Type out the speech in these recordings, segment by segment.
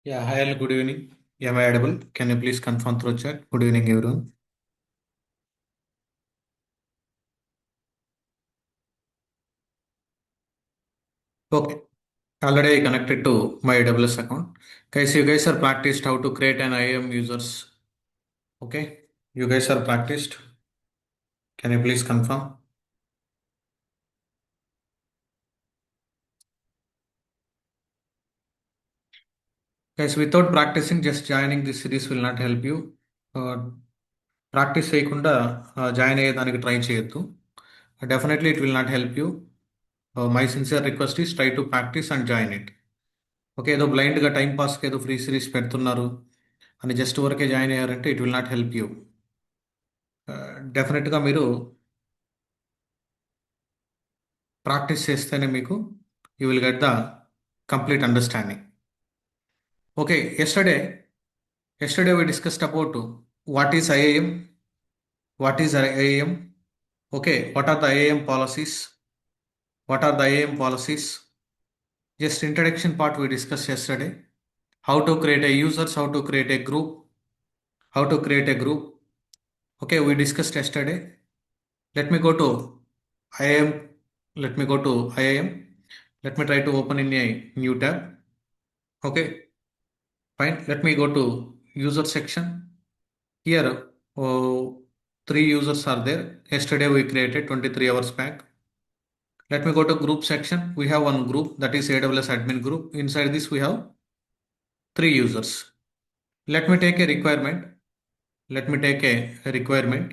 Yeah, hi, all, good evening. Am I audible? Can you please confirm through chat? Good evening, everyone. Okay, already I connected to my AWS account. Guys, you guys are practiced how to create an IAM users. Okay, you guys are practiced. Can you please confirm? Guys, without practicing, just joining this series will not help you. Practice చేయకుండా join అయ్యేదానికి try చేయొద్దు. Definitely it will not help you. My sincere request is try to practice and join it. Okay, ఏదో బ్లైండ్గా time పాస్కి ఏదో free series పెడుతున్నారు అని just వరకే join అయ్యారంటే it will not help you. డెఫినెట్గా మీరు ప్రాక్టీస్ చేస్తేనే మీకు you will get the complete understanding. Okay, yesterday we discussed about what is IAM, what is IAM. Okay, what are the IAM policies? What are the IAM policies? Just introduction part we discussed yesterday. How to create a users, how to create a group, how to create a group. Okay, we discussed yesterday. Let me go to IAM. Let me go to IAM. Let me try to open in a new tab. Okay, fine. Let me go to user section. Here, three users are there. Yesterday we created 23 hours back. Let me go to group section. We have one group, that is AWS admin group. Inside this we have three users. Let me take a requirement. Let me take a requirement.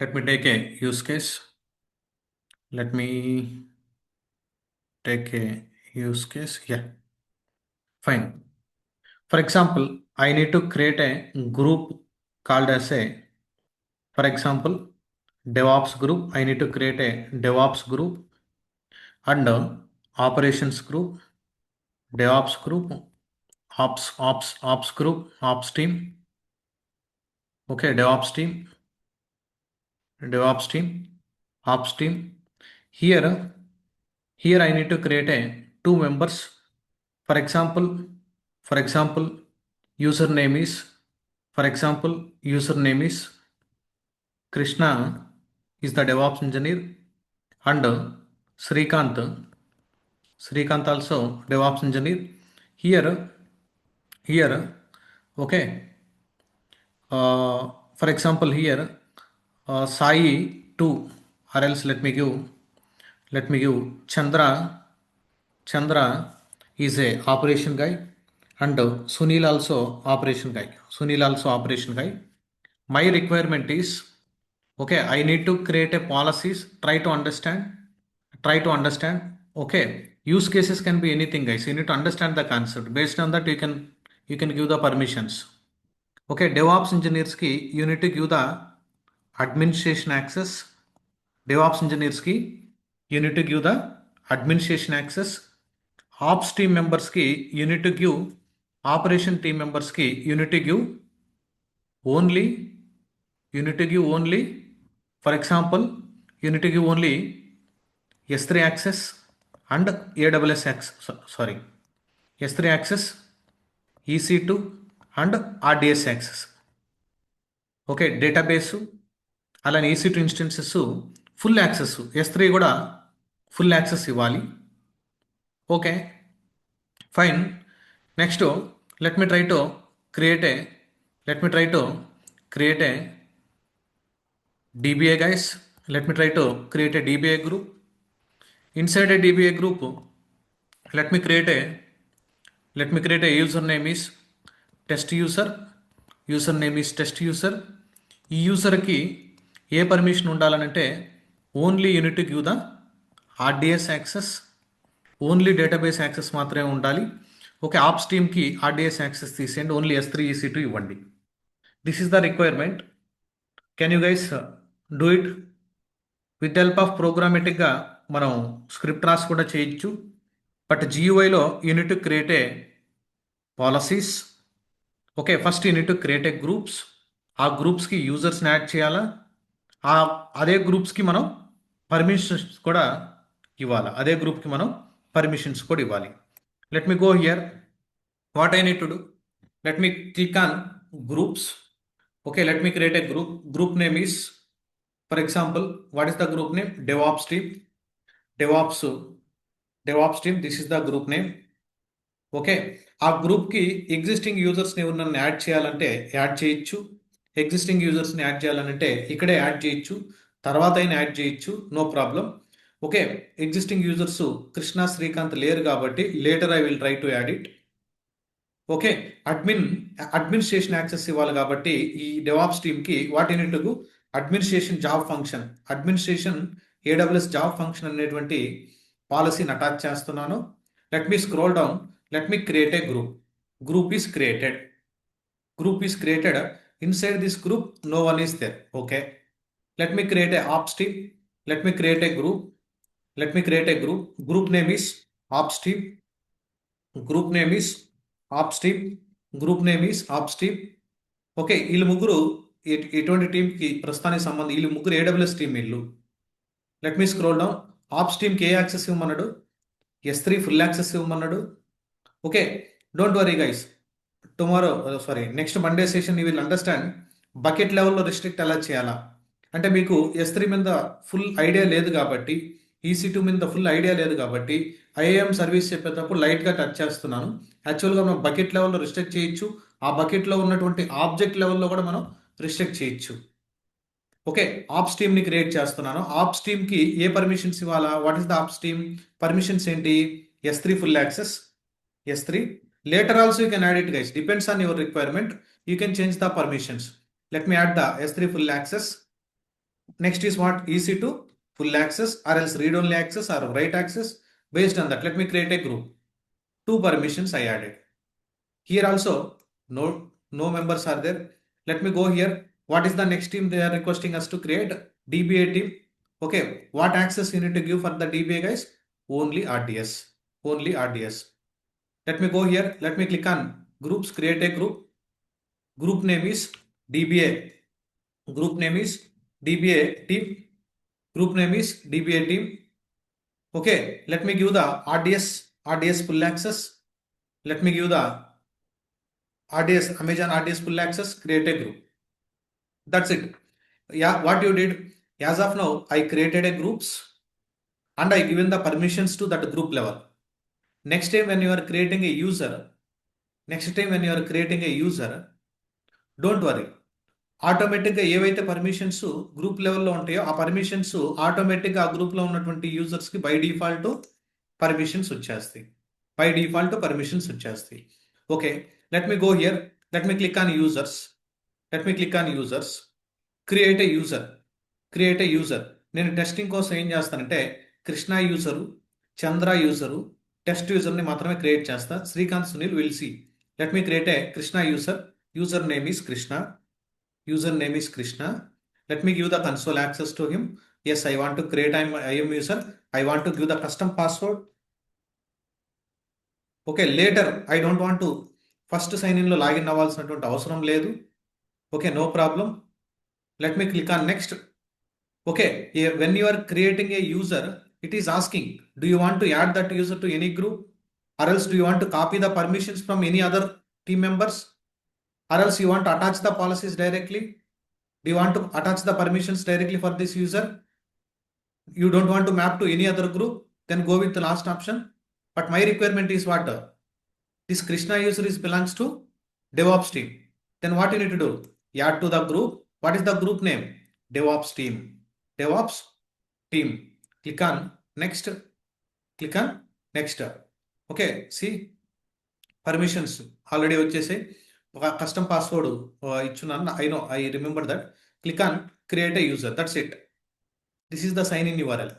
Let me take a use case. Let me take a use case. Yeah, fine. For example, I need to create a group called as a, for example, DevOps group. I need to create a DevOps group and operations group, DevOps group, ops group, ops team. Okay, DevOps team, ops team. Here I need to create a two members. For example, username is, Krishna is the DevOps engineer, and Srikanth also DevOps engineer. Here, okay. For example, here Sai 2, or else let me give Chandra is a operation guy, and Sunil also operation guy. My requirement is, okay, I need to create a policies. Try to understand. Okay, use cases can be anything, guys. You need to understand the concept. Based on that, you can give the permissions. Okay, DevOps engineers ki you need to give the administration access. DevOps engineers ki you need to give the administration access. Ops team members ki you need to give, operation team members ki you need to give only, for example, you need to give only S3 access and AWS access, S3 access, EC2 and RDS access. Okay, database అలానే EC2 instances full access, S3 కూడా full access ఇవ్వాలి. Okay, fine. Next let me try to create a DBA, guys. Let me try to create a DBA group. Inside a DBA group, let me create a username is test user. Username is test user. ఈ యూజర్కి ఏ permission ఉండాలనంటే only you need give the RDS access, only database access మాత్రమే ఉండాలి. Okay, ops టీమ్కి RDS access తీసేయండి, only S3 EC2 ఇవ్వండి. This is the requirement. Can you guys do it? With help of ప్రోగ్రామేటిక్గా మనం స్క్రిప్ట్ రాసి కూడా చేయొచ్చు. బట్ GUIలో you need create a policies. Okay, first you need create a groups. ఆ గ్రూప్స్కి యూజర్స్ని యాడ్ చేయాలా, అదే గ్రూప్స్కి మనం పర్మిషన్స్ కూడా ఇవ్వాలి. Let me go here. What I need to do? Let me click on groups. Okay, let me create a group. Group name is, for example, what is the group name? DevOps team. DevOps, DevOps team. This is the group name. Okay. ఆ గ్రూప్‌కి existing యూజర్స్‌ని ఎవరినన్నా add చేయాలంటే add చేయొచ్చు. Existing యూజర్స్‌ని add చేయాలనంటే ఇక్కడే add చేయొచ్చు. తర్వాతైనా add చేయొచ్చు. No problem. Okay. Existing users Krishna, Srikanth లేరు కాబట్టి later I will try to add it. Okay. Administration access ఇవ్వాలి కాబట్టి ఈ డెవాప్స్ టీమ్‌కి what you need to do administration job function. Administration AWS job function అనేటువంటి పాలసీని అటాచ్ చేస్తున్నాను. Let me scroll down. Let me create a group. Group is created. Group is created. Inside this group, no one is there. Okay. Let me create a ops team. Let me create a group. Let me create a group. Group name is ops team. Group name is ops team. Group name is ops team. Okay. వీళ్ళు ముగ్గురు ఎటువంటి టీంకి ప్రస్తుతానికి సంబంధం వీళ్ళు ముగ్గురు AWS team వీళ్ళు. Let me scroll down. Ops టీంకి ఏ యాక్సెస్ ఇవ్వమన్నాడు? S3 ఫుల్ యాక్సెస్ ఇవ్వమన్నాడు. Okay. Don't worry guys. Tomorrow next Monday session you will understand bucket లెవెల్లో రిస్ట్రిక్ట్ ఎలా చేయాలా. అంటే మీకు S3 మీద ఫుల్ ఐడియా లేదు కాబట్టి, EC2 మీద ఫుల్ ఐడియా లేదు కాబట్టి IAM సర్వీస్ చెప్పేటప్పుడు లైట్గా టచ్ చేస్తున్నాను. యాక్చువల్గా మనం బకెట్ లెవెల్లో రిస్ట్రిక్ట్ చేయొచ్చు. ఆ బకెట్లో ఉన్నటువంటి ఆబ్జెక్ట్ లెవెల్లో కూడా మనం రిస్ట్రిక్ట్ చేయొచ్చు. ఓకే. ఆప్స్ టీమ్ని క్రియేట్ చేస్తున్నాను. ఆప్స్ టీమ్కి ఏ పర్మిషన్స్ ఇవ్వాలా? What is the ops team permissions ఏంటి? S3 full access. S3. Later also you can add it guys. Depends on your requirement. You can change the permissions. Let me add the S3 full access. Next is what? EC2 full access or else read only access or write access. Based on that, let me create a group. 2 permissions I added. Here also no members are there. Let me go here. What is the next team they are requesting us to create? DBA team. Okay. What access you need to give for the DBA guys? Only RDS. Only RDS. Let me go here. Let me click on groups, create a group. Group name is DBA. Group name is DBA team. Group name is DBA team. Okay. Let me give the RDS full access. Let me give the RDS, Amazon RDS full access, create a group. That's it. Yeah, what you did, as of now, I created a groups and I given the permissions to that group level. Next time when you are creating a user, don't worry. ఆటోమేటిక్గా ఏవైతే permissions group లెవెల్లో ఉంటాయో ఆ permissions ఆటోమేటిక్గా ఆ గ్రూప్లో ఉన్నటువంటి యూజర్స్కి by default permissions వచ్చేస్తాయి. Okay. Let me go here. Let me click on users. Create a user. నేను టెస్టింగ్ కోసం ఏం చేస్తానంటే కృష్ణ యూజరు, చంద్ర యూజరు, టెస్ట్ యూజర్ని మాత్రమే క్రియేట్ చేస్తా. Srikanth, Sunil will see. Let me create a Krishna user. User name is Krishna. Let me give the console access to him. Yes, I want to create IAM user. I want to give the custom password. Okay, later I don't want to first sign in lo login అవ్వాల్సినటువంటి అవసరం లేదు. Okay, no problem. Let me click on next. Okay, when you are creating a user, it is asking, do you want to add that user to any group, or else do you want to copy the permissions from any other team members, or else you want to attach the policies directly? Do you want to attach the permissions directly for this user? You don't want to map to any other group? Then go with the last option. But my requirement is what? This Krishna user belongs to DevOps team. Then what you need to do? Add to the group. What is the group name? DevOps team. Click on next. Okay, see, permissions already వచ్చేసాయి. ఒక custom password ఇచ్చున్నాను. I remember that. Click on create a user. That's it. This is the sign in URL.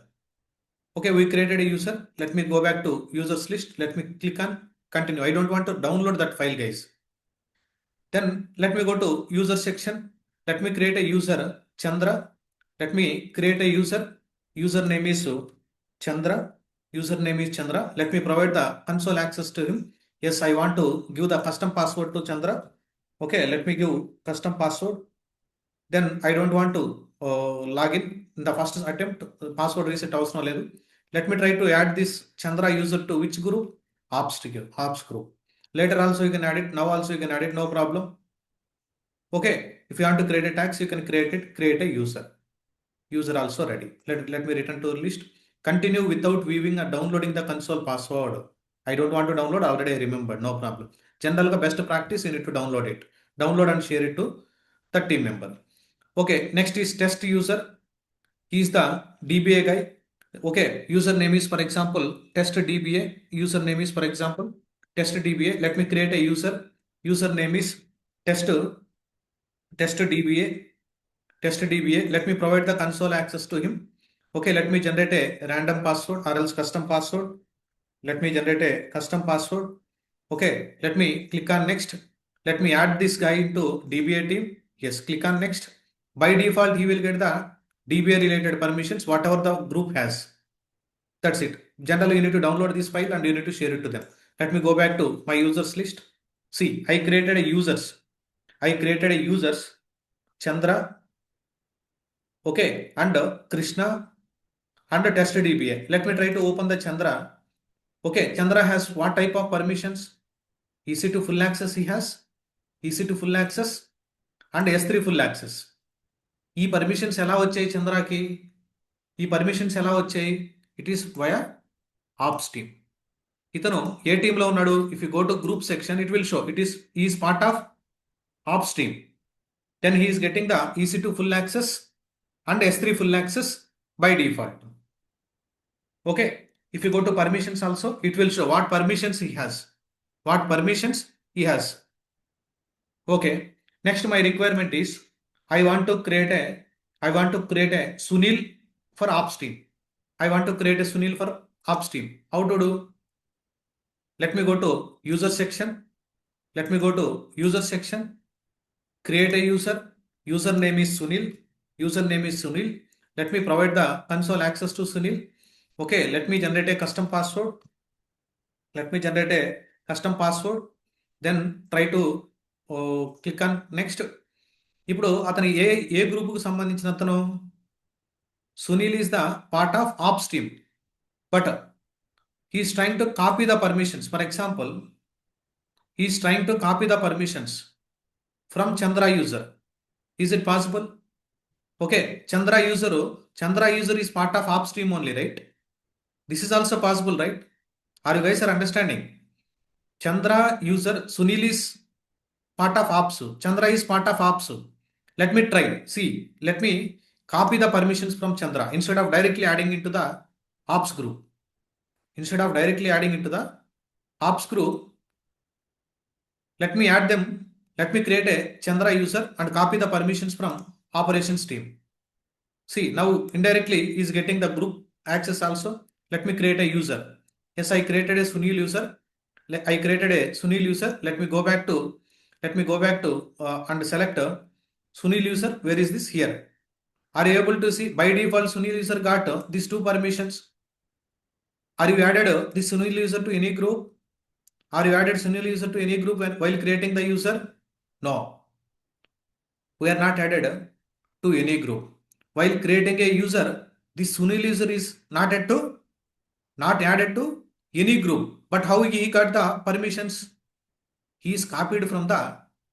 Okay, we created a user. Let me go back to users list. Let me click on continue. I don't want to download that file guys. Then let me go to user section. Let me create a user Chandra. Let me create a user name is Chandra. Let me provide the console access to him. Yes, I want to give the custom password to Chandra. Okay, let me give custom password. Then I don't want to log in the first attempt. Password reset avasram ledu. Let me try to add this Chandra user to which group? ops group. Later also you can add it. Now also you can add it. No problem. Okay. If you want to create a tax, you can create it. Create a user. User also ready. Let me return to the list. Continue without viewing or downloading the console password. I don't want to download. Already I remembered. No problem. General best practice, you need to download it. Download and share it to the team member. Okay. Next is test user. He is the DBA guy. Okay, username is, for example, test DBA. Username is, for example, test DBA. Let me create a user. Username is test DBA. Test DBA. Let me provide the console access to him. Okay, let me generate a random password or else custom password. Let me generate a custom password. Okay, let me click on next. Let me add this guy into DBA team. Yes, click on next. By default, he will get the DBA related permissions, whatever the group has. That's it. Generally, you need to download this file and you need to share it to them. Let me go back to my users list. See, I created a users. Chandra, okay, and Krishna and test DBA. Let me try to open the Chandra. Okay, Chandra has what type of permissions? EC2 full access he has. EC2 full access and S3 full access. ఈ permissions ఎలా వచ్చాయి చంద్రకి? ఈ permissions ఎలా వచ్చాయి? It is via ops team. ఇతను ఏ టీంలో ఉన్నాడు? If you go to group section, it will show it is part of ops team. Then he is getting the EC2 full access and S3 full access by default. Okay, if you go to permissions also, it will show what permissions he has. Okay, next my requirement is I want to create a Sunil for ops team. How to do? Let me go to user section. Create a user. Username is Sunil. Let me provide the console access to Sunil. Okay, let me generate a custom password. Then try to click on next. ఇప్పుడు అతను ఏ గ్రూపుకు సంబంధించిన అతను? Sunil is the part of ops team, but he is trying to copy the permissions. For example, he is trying to copy the permissions from Chandra user. Is it possible? Okay, Chandra user is part of ops team only, right? This is also possible, right? Are you guys are understanding? Chandra user, Sunil is part of ops. Chandra is part of ops. Let me try. See, let me copy the permissions from Chandra instead of directly adding into the ops group. Let me add them. Let me create a Chandra user and copy the permissions from operations team. See, now indirectly he is getting the group access also. Let me create a user. Yes, I created a Sunil user. Let me go back to and select Sunil user. Where is this? Here. Are you able to see? By default, Sunil user got these two permissions. Are you added this Sunil user to any group? While creating the user? No. We are not added to any group. While creating a user, this Sunil user is not added to any group. But how he got the permissions? He is copied from the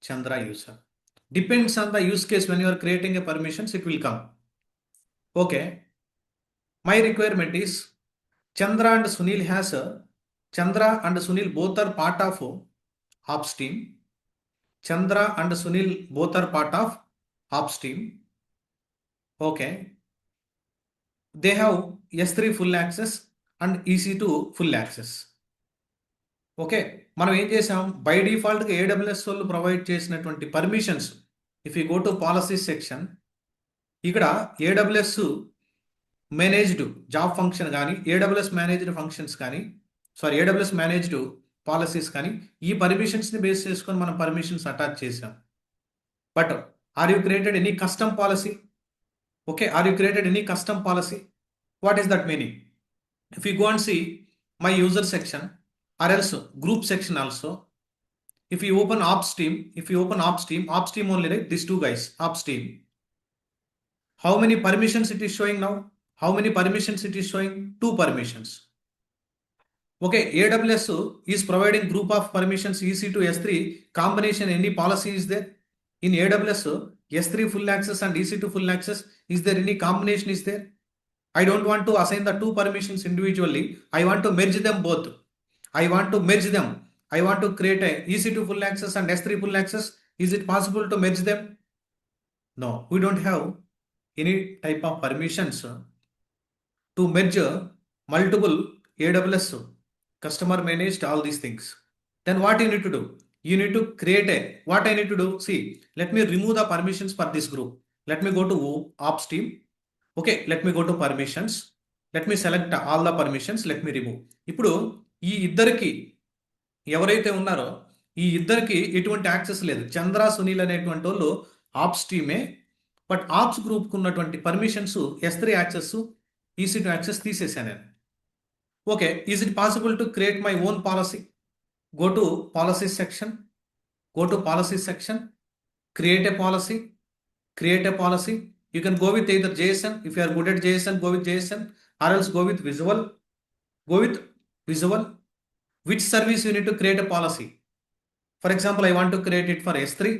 Chandra user. Depends on the use case. When you are creating a permissions, it will come. Okay. My requirement is Chandra and Sunil both are part of ops team. Okay. They have S3 full access and EC2 full access. Okay, మనం ఏం చేసాం? By డిఫాల్ట్గా AWS వాళ్ళు provide చేసినటువంటి permissions. If you go to policies section, ఇక్కడ AWS managed job function కానీ, AWS managed policies కానీ, ఈ పర్మిషన్స్ని బేస్ చేసుకొని మనం పర్మిషన్స్ అటాచ్ చేసాం. But are you created any custom policy? Okay, are you created any custom policy? What is that meaning? If you go and see my user section or else group section also, if you open ops team only, right? These two guys, ops team. How many permissions it is showing now? Two permissions. Okay, AWS is providing group of permissions EC2 S3 combination. Any policy is there in AWS? S3 full access and EC2 full access, is there any combination is there? I don't want to assign the two permissions individually. I want to merge them both. I want to merge them. I want to create a EC2 full access and S3 full access. Is it possible to merge them? No, we don't have any type of permissions to merge multiple AWS customer managed all these things. Then what you need to do? You need to create a, what I need to do? See, let me remove the permissions for this group. Let me go to ops team. Okay, let me go to permissions. Let me select all the permissions. Let me remove. ఇప్పుడు ఈ ఇద్దరికి ఎవరైతే ఉన్నారో ఈ ఇద్దరికి ఎటువంటి access లేదు. చంద్ర సునీల్ అనేటువంటి వాళ్ళు ఆప్స్ టీమే. బట్ ఆప్స్ గ్రూప్కి ఉన్నటువంటి permissions S3 access EC2 access తీసేసాను నేను. Okay, is it possible to create my own policy? Go to policies section. Go to policies section. Create a policy. Create a policy. You can go with either JSON. If you are good at JSON, go with JSON, or else go with visual. Go with visual. Which service you need to create a policy? For example, I want to create it for S3.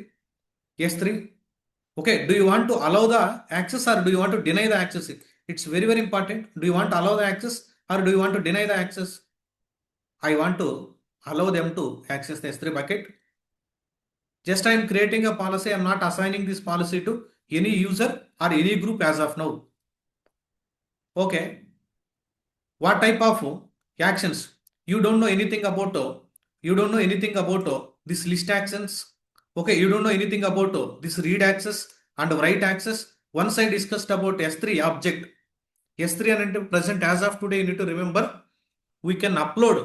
S3. Okay, do you want to allow the access or do you want to deny the access? It's very, very important. Do you want to allow the access or do you want to deny the access? I want to allow them to access the S3 bucket. Just I am creating a policy. I am not assigning this policy to any user or any group as of now. Okay. What type of actions? You don't know anything about this list actions. Okay, you don't know anything about this read access and write access. Once I discussed about S3 object. S3 and present as of today, you need to remember, we can upload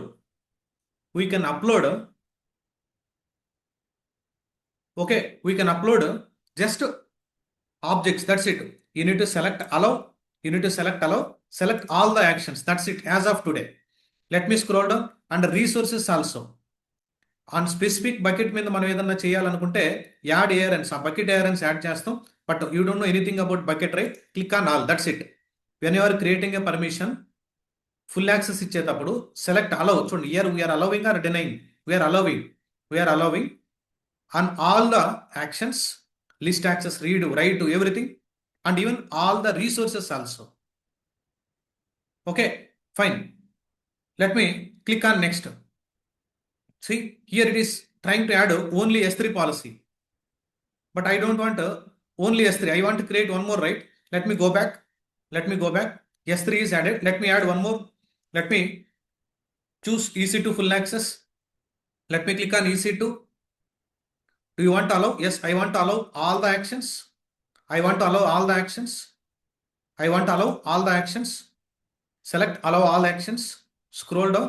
okay, we can upload just objects. That's it. You need to select allow. Select all the actions. That's it as of today. Let me scroll down. And resources also. On specific bucket మీద మనం ఏదన్నా చేయాలనుకుంటే add ARNs, ఆ bucket ARNs add చేస్తాం. But you don't know anything about bucket, right? Click on all. That's it. When you are creating a permission, full access ఇచ్చేటప్పుడు select allow. చూడండి, we're allowing or denying? We're allowing on all the actions, list access, read, write, everything, and even all the resources also. Okay, fine. Let me click on next. See, here it is trying to add only S3 policy. But I don't want only S3. I want to create one more, right? Let me go back. S3 is added. Let me add one more. Let me choose EC2 full access. Let me click on EC2. Do you want to allow? Yes, I want to allow all the actions. Select allow all actions. Scroll down.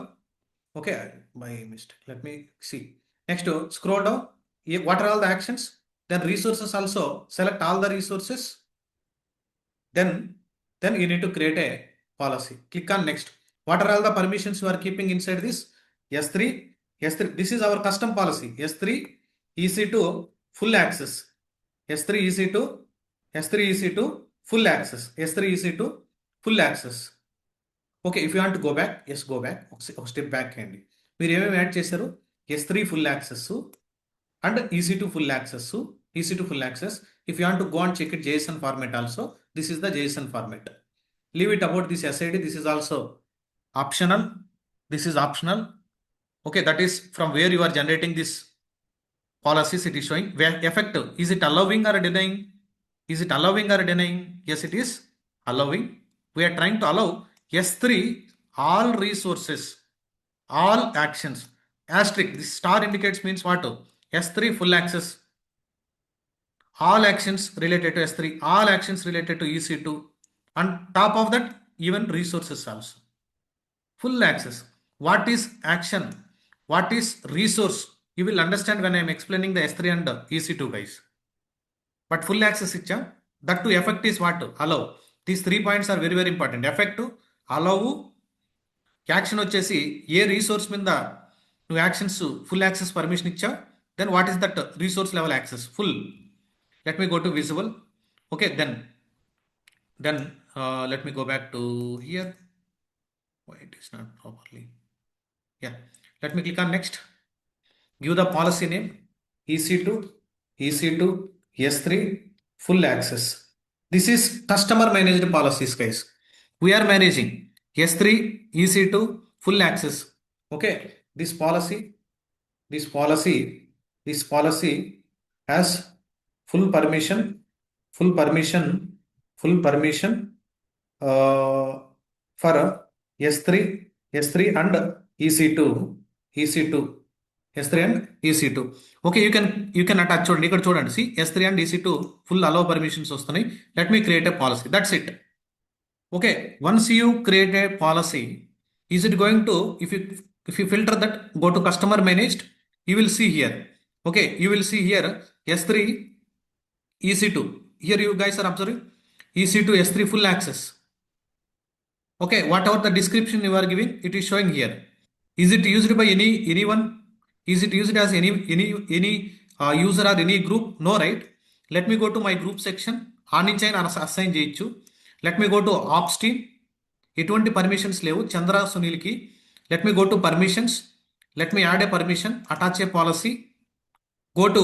Okay, by mistake. Let me see. Next, scroll down. What are all the actions? Then resources also. Select all the resources. Then you need to create a policy. Click on next. What are all the permissions you are keeping inside this? S3. This is our custom policy. S3 EC2 full access. S3 EC2 full access. S3 EC2 full access. Okay, if you want go back, yes go back. ఒక step back అండి. మీరు ఏమేమి add చేశారు? S3 full access and EC2 full access. If you want to go and check it JSON format also. This is the JSON format. Leave it about this SID. This is also optional. Okay, that is from where you are generating this policies. It is showing where effect. Is it allowing or denying? Yes, it is allowing. We are trying to allow S3 all resources, all actions. Asterisk, this star indicates means what? S3 full access. All actions related to S3, all actions related to EC2, and top of that even resources also. Full access. What is action? What is resource? You will understand when I am explaining the S3 and EC2, guys. But full access icha. That to effect is what? Allow. These 3 points are very, very important. Effect, allow, action వచ్చేసి ఏ resource మీద నువ్వు actions full access permission ఇచ్చా. Then what is that resource level access? Full. Let me go to visual. Okay, then let me go back to here. Why it is not properly? Yeah. Let me click on next. Give the policy name EC2, EC2, S3, full access. This is customer managed policies, guys. We are managing S3, EC2, full access. Okay. This policy, this policy has full permission, full permission, full permission for S3, S3 and EC2, EC2, S3 and EC2. Okay, you can attach చూడండి ఇక్కడ చూడండి. See S3 and EC2 full allow permissions వస్తున్నాయి. Let me create a policy. That's it. Okay, once you create a policy, is it going to, if you filter that, go to customer managed, you will see here. Okay, you will see here S3 EC2. Here you guys are observing EC2 S3 full access. Okay, whatever the description you are giving, it is showing here. Is it used by anyone? Is it used as any user or any group? No, right? Let me go to my group section. నుంచి అయినా assign చేయొచ్చు. Let me go to ops team. ఎటువంటి permissions లేవు చంద్ర సునీల్కి. Let me go to permissions. Let me add a permission, attach a policy. Go to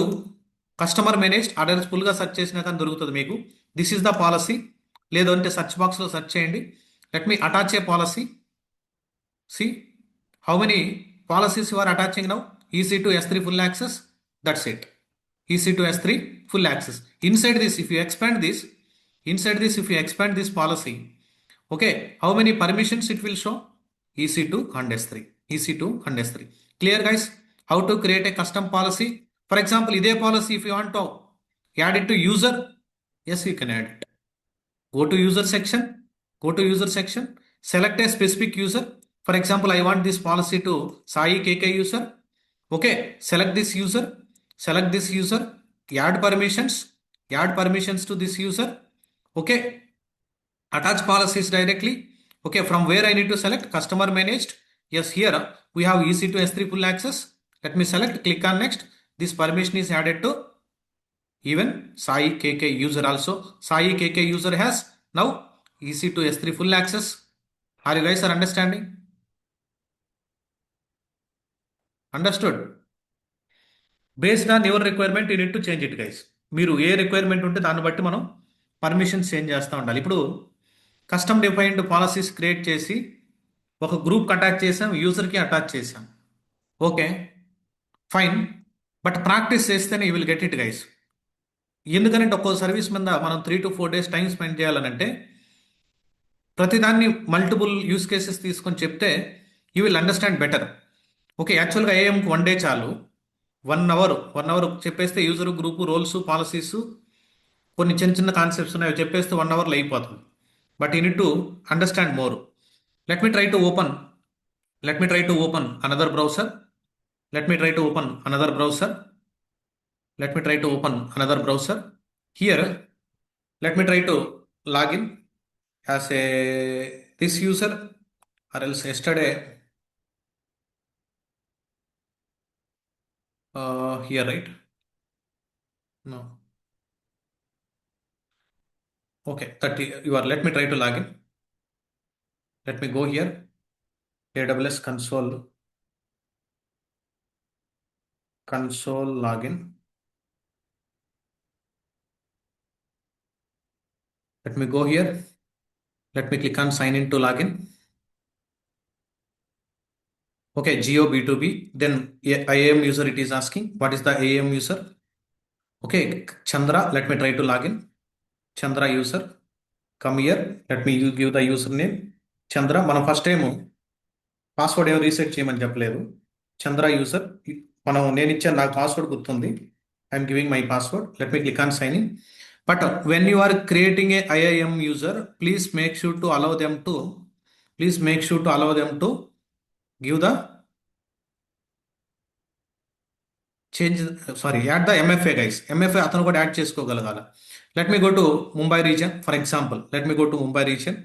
customer managed. Address ఫుల్గా search చేసినా కానీ దొరుకుతుంది మీకు. This is the policy. లేదు అంటే సెర్చ్ బాక్స్లో సెర్చ్ చేయండి. Let me attach a policy. See how many policies you are attaching now? EC2 S3 full access. That's it. EC2 S3 full access. Inside this, if you expand this policy, okay, how many permissions it will show? EC2 and S3. EC2 and S3. Clear, guys? How to create a custom policy? For example, ఇదే policy if you want to add it to user, yes, you can add it. Go to user section. Select a specific user. For example, I want this policy to Sai KK user. Okay, select this user, add permissions to this user. Okay, attach policies directly. Okay, from where I need to select? Customer managed. Yes, here we have EC2 S3 full access. Let me select, click on next. This permission is added to even Sai KK user also. Sai KK user has now EC2 S3 full access. Are you guys are understanding? Understood? Based on your requirement, you need to change it, guys. మీరు ఏ requirement ఉంటే దాన్ని బట్టి మనం permissions change చేస్తూ ఉండాలి. ఇప్పుడు custom defined policies create చేసి ఒక గ్రూప్కి అటాచ్ చేసాం, యూజర్కి అటాచ్ చేసాం. Okay, fine. బట్ ప్రాక్టీస్ చేస్తేనే you will get it, guys. ఎందుకంటే ఒక్కో సర్వీస్ మీద మనం 3 to 4 days టైం స్పెండ్ చేయాలనంటే ప్రతిదాన్ని మల్టిపుల్ యూస్ కేసెస్ తీసుకొని చెప్తే you will understand better. Okay, యాక్చువల్గా ఏఎంకి 1 day చాలు. 1 hour చెప్పేస్తే యూజర్ గ్రూపు రోల్స్ పాలసీస్ కొన్ని చిన్న కాన్సెప్ట్స్ ఉన్నాయి, చెప్పేస్తే 1 hourలో అయిపోతుంది. But you need to understand more. Let me try to open another browser. Here let me try to log in as a this user, or else yesterday here, right? No. Okay, 30 you are. Let me try to log in. Let me go here, AWS console login. Let me go here. Let me click on sign in to login. Okay, Geo B2B. Then IAM user it is asking. What is the IAM user? Okay, Chandra. Let me try to login. Chandra user. Come here. Let me give the username. Chandra. మనం first time password ఏమో reset చేయమని చెప్పలేదు. Chandra user. నేను ఇచ్చాను, నాకు password గుర్తుంది. I'm giving my password. Let me click on sign in. But when you are creating a IAM user, please make sure to allow them to give the add the MFA, guys. MFA అతను కూడా add చేసుకోగలగాలి. Let me go to Mumbai region, for example. Let me go to Mumbai region.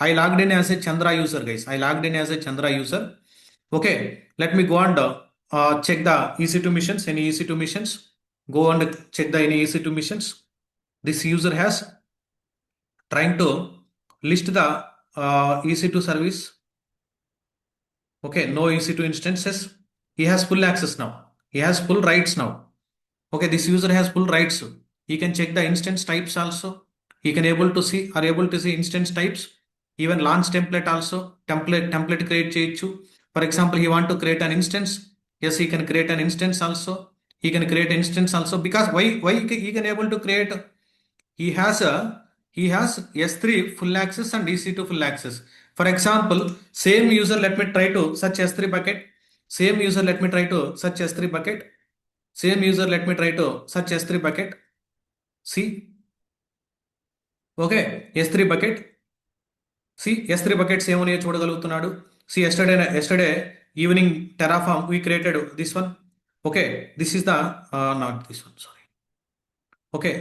I logged in as a Chandra user, guys. Okay, let me go and check the EC2 missions, any EC2 missions. Go and check the any EC2 missions. This user has trying to list the EC2 service. Okay, no EC2 instances. He has full access now. He has full rights now. Okay, this user has full rights. He can check the instance types also. He can able to see instance types. Even launch template also. Template create చేయొచ్చు. For example, he want to create an instance. Yes, he can create an instance also. He can create instance also, because why he can able to create. He has S3 full access and EC2 full access. For example, same user, let me try to search S3 bucket. Same user, let me try to search S3 bucket. Same user, let me try to search S3 bucket. See, okay, S3 bucket. See, S3 bucket same one చూడగలుగుతున్నాడు. See, yesterday evening Terraform we created this one. Okay, this is the not this one, sorry. Okay,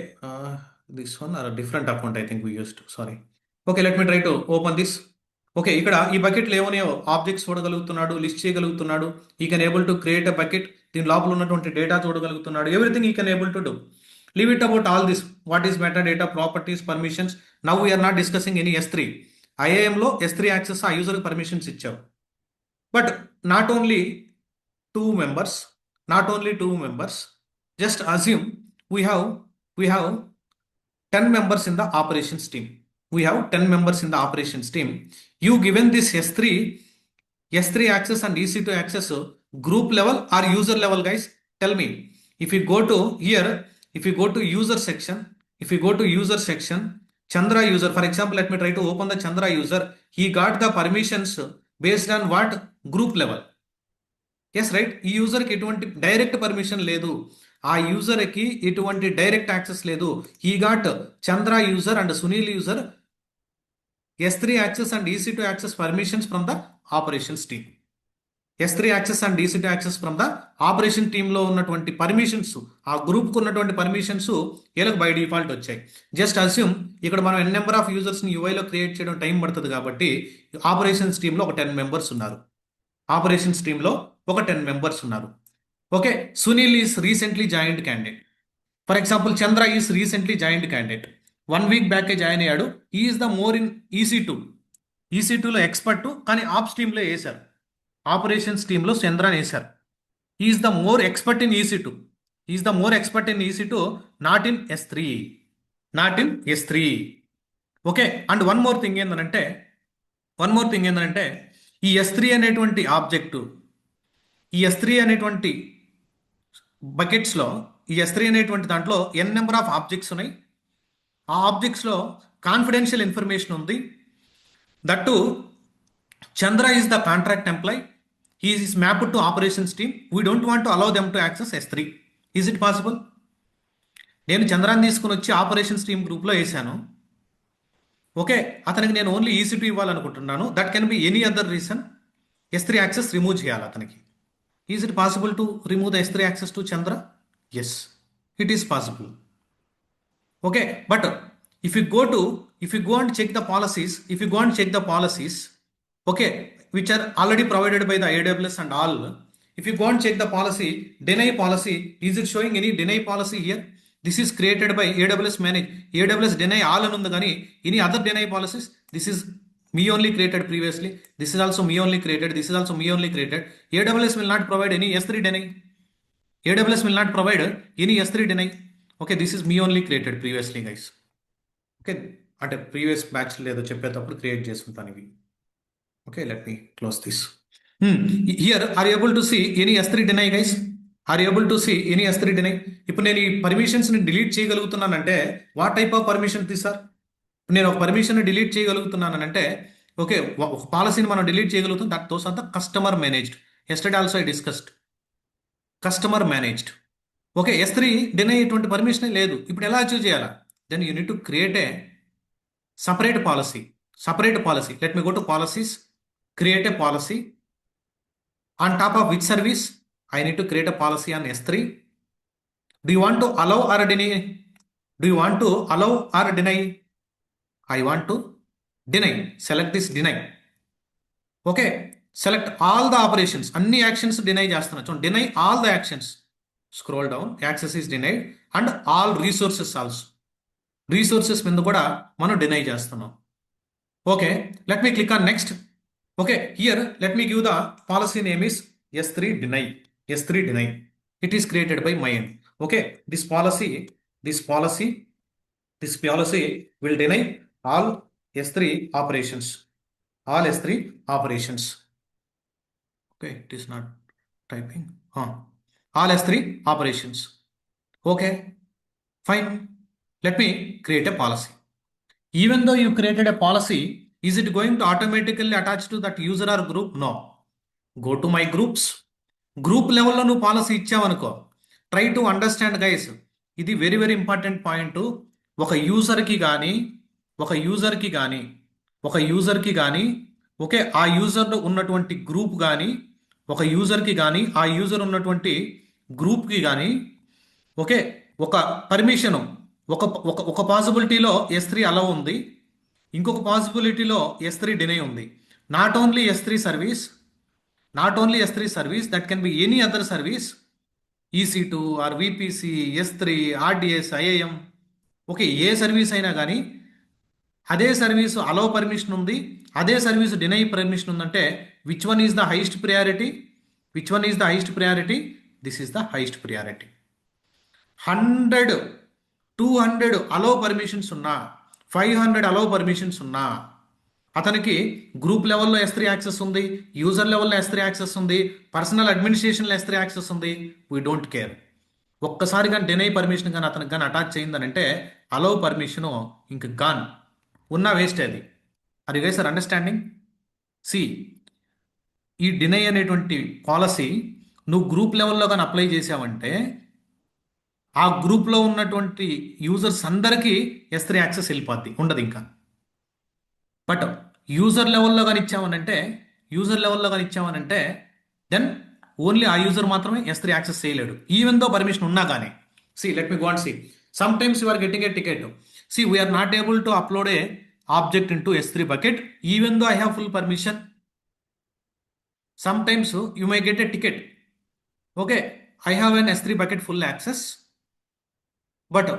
this one or a different account I think we used. Sorry. Okay, let me try to open this. Okay, ఇక్కడ ఈ బకెట్లు ఏమన్నాయో objects చూడగలుగుతున్నాడు, list చేయగలుగుతున్నాడు. He can able to create a bucket. దీని లోపల ఉన్నటువంటి data చూడగలుగుతున్నాడు. Everything he can able to do. Leave it about all this. What is meta data, properties, permissions. Now we're not discussing any S3. ఐఏఎంలో S3 access ఆ యూజర్కి permissions ఇచ్చావు. But not only two members. Just assume we have 10 members in the operations team. You given this S3 access and EC2 access, group level or user level, guys? Tell me. If you go to here, if you go to user section, Chandra user, for example, let me try to open the Chandra user. He got the permissions based on what? Group level. Yes right. ఈ యూజర్కి ఎటువంటి direct permission లేదు. ఆ యూజర్కి ఎటువంటి direct access లేదు. He got Chandra user and Sunil user S3 access and EC2 access permissions from the operations team. S3 access and EC2 access from the operation టీంలో ఉన్నటువంటి పర్మిషన్స్, ఆ గ్రూప్కు ఉన్నటువంటి పర్మిషన్స్ వీళ్ళకి బై డిఫాల్ట్ వచ్చాయి. జస్ట్ అస్యూమ్ ఇక్కడ మనం ఎన్ నెంబర్ ఆఫ్ యూజర్స్ని యూఐలో క్రియేట్ చేయడం టైం పడుతుంది కాబట్టి ఆపరేషన్స్ టీంలో ఒక 10 మెంబర్స్ ఉన్నారు. ఆపరేషన్స్ టీంలో ఒక 10 మెంబర్స్ ఉన్నారు. Okay, Sunil is recently joined candidate. For example Chandra is recently joined candidate. 1 week బ్యాకే జాయిన్ అయ్యాడు. ఈజ్ ద మోర్ ఇన్ EC2లో ఎక్స్పర్ట్, కానీ ఆప్స్ టీంలో వేశారు. ఆపరేషన్స్ టీంలో చంద్రని వేశారు. Is the more expert in EC2. Not in S3. Okay, and one more thing ఏంటంటే ఈ S3 అనేటువంటి ఆబ్జెక్టు, ఈ S3 అనేటువంటి బకెట్స్లో, ఈ S3 అనేటువంటి దాంట్లో n నెంబర్ ఆఫ్ ఆబ్జెక్ట్స్ ఉన్నాయి. ఆ ఆబ్జెక్ట్స్లో కాన్ఫిడెన్షియల్ ఇన్ఫర్మేషన్ ఉంది. That Chandra is the contract employee. He is mapped to operations team. We don't want to allow them to access S3. Is it possible? నేను చంద్రాన్ని తీసుకుని వచ్చి ఆపరేషన్స్ టీమ్ గ్రూప్లో వేసాను. ఓకే, అతనికి నేను ఓన్లీ EC2 ఇవ్వాలనుకుంటున్నాను. That can be any other reason. S3 access remove చేయాలి అతనికి. Is it possible to remove the S3 access to Chandra? Yes, it is possible. Okay, but if you go and check the policies, okay, which are already provided by the AWS and all. If you go and check the policy, deny policy, is it showing any deny policy here? This is created by AWS manage. AWS deny all అని ఉంది, కానీ any other deny policies? This is me only created previously. This is also me only created. AWS will not provide any S3 deny. Okay, this is me only created previously, guys. Okay, అంటే previous batch లేదో చెప్పేటప్పుడు create చేసుకుంటాను ఇవి. Okay, let me close this. Here are able to see any S3 deny, guys? ఇప్పుడు నేను ఈ పర్మిషన్స్ని delete చేయగలుగుతున్నానంటే what type of permission sir? నేను ఒక పర్మిషన్ డిలీట్ చేయగలుగుతున్నానంటే, ఓకే, ఒక పాలసీని మనం డిలీట్ చేయగలుగుతాం. That those are the customer managed. Yesterday also I discussed customer managed. Okay, S3 deny ఎటువంటి పర్మిషన్ లేదు. ఇప్పుడు ఎలా అచీవ్ చేయాలా? Then you need to create a separate policy. Let me go to policies, create a policy. On top of which service? I need to create a policy on S3. Do you want to allow or deny? I want to deny. Select this deny. Okay, select all the operations. Anni actions deny చేస్తున్నా. So deny all the actions. Scroll down. Access is denied and all resources also. Resources మీద కూడా మనం deny చేస్తున్నాం. Okay, let me click on next. Okay, here let me give the policy name is S3 deny. S3 deny. It is created by my end. Okay, this policy will deny all S3 operations. All S3 operations. Okay, it is not typing. All S3 operations. Okay, fine. Let me create a policy. Even though you created a policy, is it going to automatically attach to that user or group? No. Go to my groups. Group లెవెల్లో నువ్వు policy ఇచ్చావనుకో, try to understand guys. ఇది very very important point. ఒక యూజర్కి కానీ ఒక యూజర్కి కానీ ఒక యూజర్కి కానీ ఓకే, ఆ యూజర్ ఉన్నటువంటి గ్రూప్ కానీ ఒక యూజర్కి కానీ ఆ యూజర్ ఉన్నటువంటి గ్రూప్కి కానీ ఓకే, ఒక పర్మిషను ఒక ఒక ఒక పాసిబిలిటీలో S3 అలౌ ఉంది, ఇంకొక పాసిబిలిటీలో S3 డినై ఉంది. Not only S3 service, that can be any other service, EC2 or VPC, S3, RDS, IAM. Okay, ఏ సర్వీస్ అయినా కానీ అదే సర్వీసు అలో పర్మిషన్ ఉంది, అదే సర్వీసు డినై పర్మిషన్ ఉందంటే which one is the highest priority? This is the highest priority. 100, 200 allow permissions ఉన్నా, 500 అలో permissions ఉన్నా, అతనికి గ్రూప్ లెవెల్లో S3 యాక్సెస్ ఉంది, యూజర్ లెవెల్లో S3 యాక్సెస్ ఉంది, పర్సనల్ అడ్మినిస్ట్రేషన్లో S3 యాక్సెస్ ఉంది. We don't care. ఒక్కసారి కానీ డినై పర్మిషన్ కానీ అతనికి కానీ అటాచ్ అయిందని అంటే అలో పర్మిషను ఇంక గాన్, ఉన్నా వేస్ట్ అది. అది గైస్ ఆర్ అండర్స్టాండింగ్? సి, ఈ డినై అనేటువంటి పాలసీ నువ్వు గ్రూప్ లెవెల్లో కానీ అప్లై చేసావంటే ఆ గ్రూప్లో ఉన్నటువంటి యూజర్స్ అందరికీ S3 యాక్సెస్ వెళ్ళిపోద్ది, ఉండదు ఇంకా. బట్ యూజర్ లెవెల్లో కానీ ఇచ్చామనంటే దెన్ ఓన్లీ ఆ యూజర్ మాత్రమే S3 యాక్సెస్ చేయలేడు, ఈవెన్ దో పర్మిషన్ ఉన్నా కానీ. See, let me go and see. Sometimes you are getting a ticket. See, we're not able to upload a object in to S3 bucket even though I have full permission. Sometimes you may get a ticket. Okay, I have an S3 bucket full access, but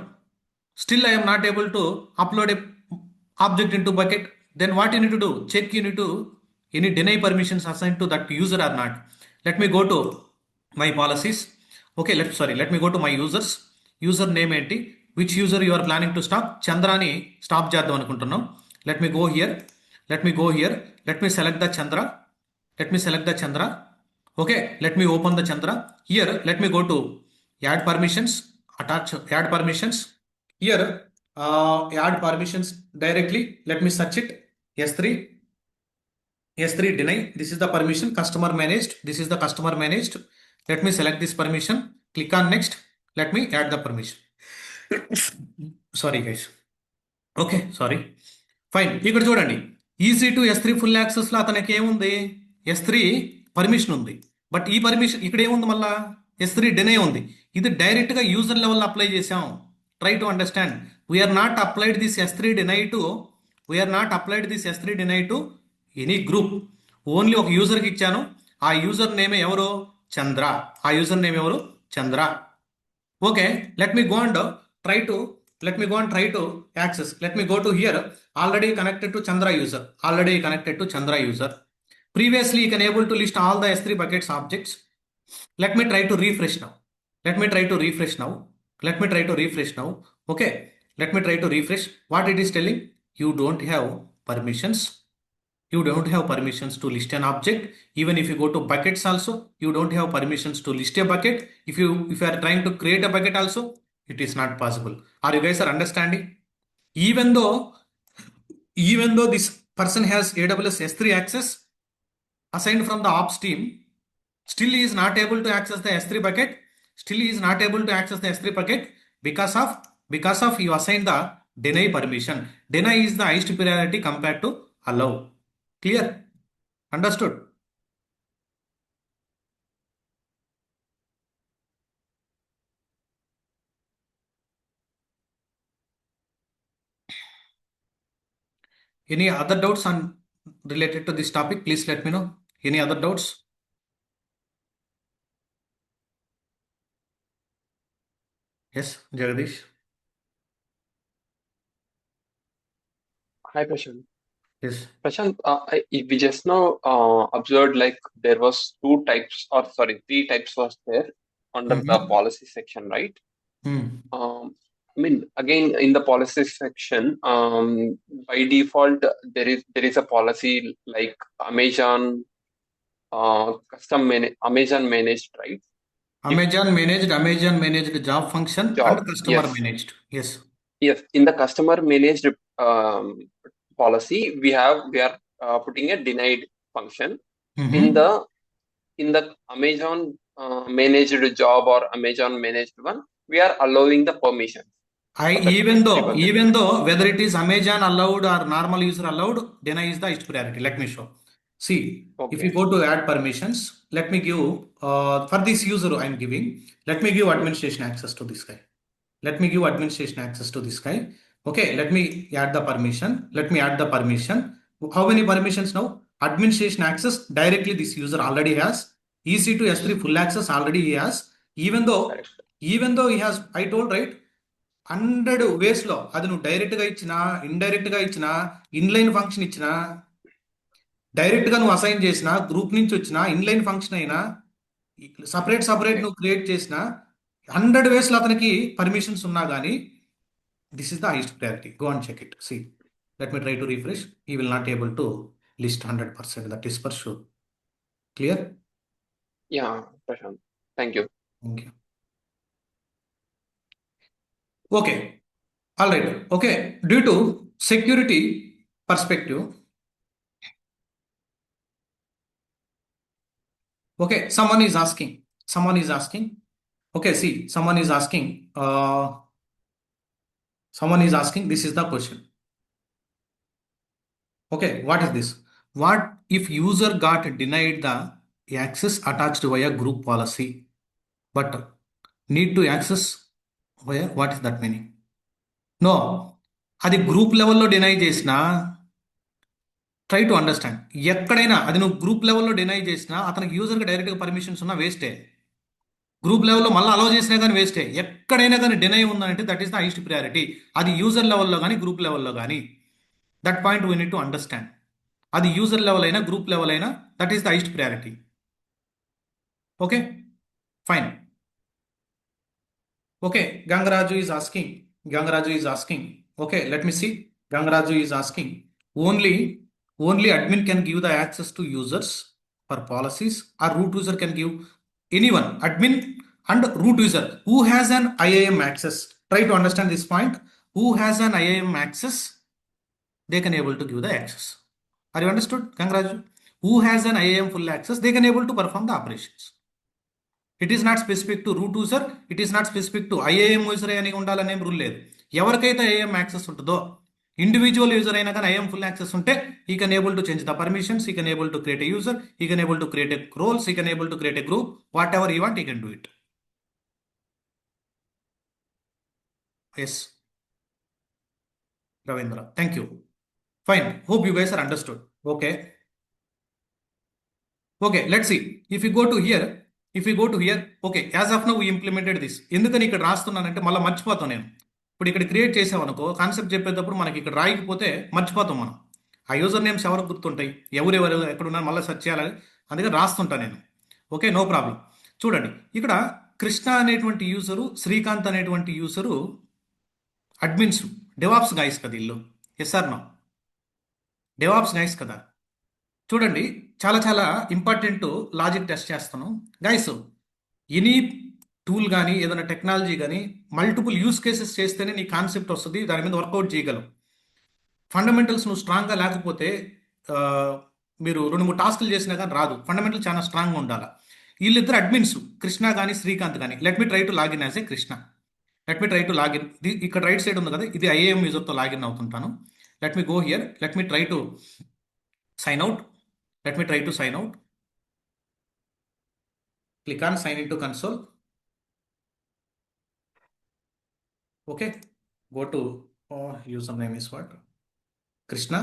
still I am not able to upload a object into bucket. Then what you need to do? Check you need to any deny permissions assigned to that user or not. Let me go to my policies. Okay, let me go to my users. User name ఏంటి? Which user you are planning to stop? Chandrani stop చేద్దాం అనుకుంటున్నాం. Let me go here. Let me select the Chandra. Okay, let me open the Chandra. Here, let me go to add permissions, attach add permissions. Here, add permissions directly. Let me search it. S3 deny. This is the permission, customer managed. This is the customer managed. Let me select this permission. Click on next. Let me add the permission. Sorry guys. Okay, sorry. Fine. ఇక్కడ చూడండి, EC2 S3 full యాక్సెస్లో అతనికి ఏముంది? S3 permission ఉంది. But ఈ permission ఇక్కడ ఏముంది? మళ్ళా S3 deny ఉంది. ఇది డైరెక్ట్గా యూజర్ లెవెల్లో అప్లై చేసాం. Try to understand. We are not applied this S3 deny to any group. Only ఒక యూజర్కి ఇచ్చాను. ఆ యూజర్ నేమ్ ఎవరు? Chandra. Okay, let me go and try to access. Let me go to here. Already connected to Chandra user. Previously you can able to list all the S3 buckets objects. Let me try to refresh now. Okay, let me try to refresh. What it is telling? You don't have permissions to list an object. Even if you go to buckets also, you don't have permissions to list a bucket. If you are trying to create a bucket also, it is not possible. Are you guys are understanding? Even though this person has AWS S3 access assigned from the ops team, still he is not able to access the S3 bucket. Because of you assign the deny permission. Deny is the highest priority compared to allow. Clear? Understood? Any other doubts on related to this topic? Please let me know. Any other doubts? Yes, Jagadish. Hi, Prashant. Yes. Prashant, we just now observed like there was two types, or sorry, three types was there under the Mm-hmm. policy section, right? Mm. I mean, again, in the policy section, by default, there is a policy like Amazon, Amazon managed, right? If Amazon managed job function and job, customer yes, managed. Yes. yes, in the customer managed policy, we are putting a denied function. In Mm-hmm. the Amazon managed job or Amazon managed one, we are allowing the permission I for that even though trigger that. even though whether it is Amazon allowed or normal user allowed, deny is the highest priority. Let me show. See, if you Okay, go to add permissions, let me give for this user I'm giving. Let me give administration access to this guy. Let me give administration access to this guy. Okay, let me add the permission. Let me add the permission. How many permissions now? Administration access directly this user already has. EC2 S3 full access already he has. Even though correct. even though he has, I told right, 100 వేస్లో అది నువ్వు డైరెక్ట్గా ఇచ్చినా ఇండైరెక్ట్గా ఇచ్చినా inline function ఇచ్చినా డైరెక్ట్గా నువ్వు assign చేసినా గ్రూప్ నుంచి వచ్చినా ఇన్లైన్ ఫంక్షన్ అయినా సపరేట్ సపరేట్ Okay. నువ్వు క్రియేట్ చేసినా 100 వేస్లో అతనికి పర్మిషన్స్ ఉన్నా కానీ this is the highest priority. Go and check it. See, let me try to refresh. He will not able to list 100%. That is for sure. Clear? Yeah, Prashant. Thank you. Thank you. Okay, all right. Okay, due to security perspective. Okay, someone is asking. Someone is asking. Okay, see, someone is asking. Someone is asking. This is the question. Okay, what is this? What if user got denied the access attached via group policy, but need to access via what is that meaning? No, అది group లెవెల్లో deny చేసినా try to understand. ఎక్కడైనా అది నువ్వు group లెవెల్లో deny చేసినా అతనికి యూజర్కి డైరెక్ట్గా పర్మిషన్స్ ఉన్నా వేస్టే. గ్రూప్ లెవెల్లో మళ్ళీ అలౌ చేసినా కానీ వేస్టే. ఎక్కడైనా కానీ డినై ఉందంటే that is the highest priority. అది యూజర్ లెవెల్లో కానీ గ్రూప్ లెవెల్లో కానీ. That point we need to understand. అది యూజర్ లెవెల్ అయినా గ్రూప్ లెవెల్ అయినా that is the highest priority. Okay, fine. Okay, Gangaraju is asking. Gangaraju is asking. Okay, let me see. Gangaraju is asking. Only admin can give the access to users for policies, or root user can give anyone, admin and root user who has an IAM access. Try to understand this point. Who has an IAM access, they can able to give the access. Are you understood, Gangaraju? Who has an IAM full access, they can able to perform the operations. It is not specific to root user, it is not specific to IAM user అని ఉండాలనేం rule లేదు. ఎవరికైతే IAM access ఉంటుందో, individual user అయినా కానీ IAM full access ఉంటే he can able to change the permissions, he can able to create a user, he can able to create a roles, he can able to create a group, whatever you want, he can do it. Yes, Ravindra, thank you. Fine, hope you guys are understood. Okay, okay, let's see. If you go to here, okay, as of now we implemented this. ఎందుకని ఇక్కడ రాస్తున్నానంటే మళ్ళీ మర్చిపోతాను నేను. ఇప్పుడు ఇక్కడ create చేసామనుకో, concept చెప్పేటప్పుడు మనకి ఇక్కడ రాయకపోతే మర్చిపోతాం మనం. ఆ యూజర్ నేమ్స్ ఎవరికి గుర్తుంటాయి, ఎవరెవరు ఎక్కడున్నారు మళ్ళీ సెర్చ్ చేయాలి. అందుకని రాస్తుంటా నేను. Okay, no problem. చూడండి, ఇక్కడ కృష్ణ అనేటువంటి యూజరు, శ్రీకాంత్ అనేటువంటి యూజరు అడ్మిన్స్, డెవాప్స్ గైస్ కదా ఇల్లు. Yes or no? DevOps guys కదా. చూడండి, చాలా చాలా ఇంపార్టెంట్ లాజిక్ టెస్ట్ చేస్తాను గైస్. ఎనీ టూల్ కానీ ఏదైనా టెక్నాలజీ కానీ మల్టిపుల్ యూస్ కేసెస్ చేస్తేనే నీ కాన్సెప్ట్ వస్తుంది, దాని మీద వర్కౌట్ చేయగలవు. ఫండమెంటల్స్ నువ్వు స్ట్రాంగ్గా లేకపోతే మీరు 2-3 టాస్క్లు చేసినా కానీ రాదు. ఫండమెంటల్ చాలా స్ట్రాంగ్గా ఉండాలి. వీళ్ళిద్దరు అడ్మిన్స్, కృష్ణ కానీ శ్రీకాంత్ కానీ. Let me try to login as a Krishna. Let me try to login. ఇక్కడ రైట్ సైడ్ ఉంది కదా, ఇది ఐఏఎం యూజర్తో లాగిన్ అవుతుంటాను. Let me go here. Let me try to sign out. Let me try to sign out. Click on sign into console. Okay. Go to username is what? Krishna.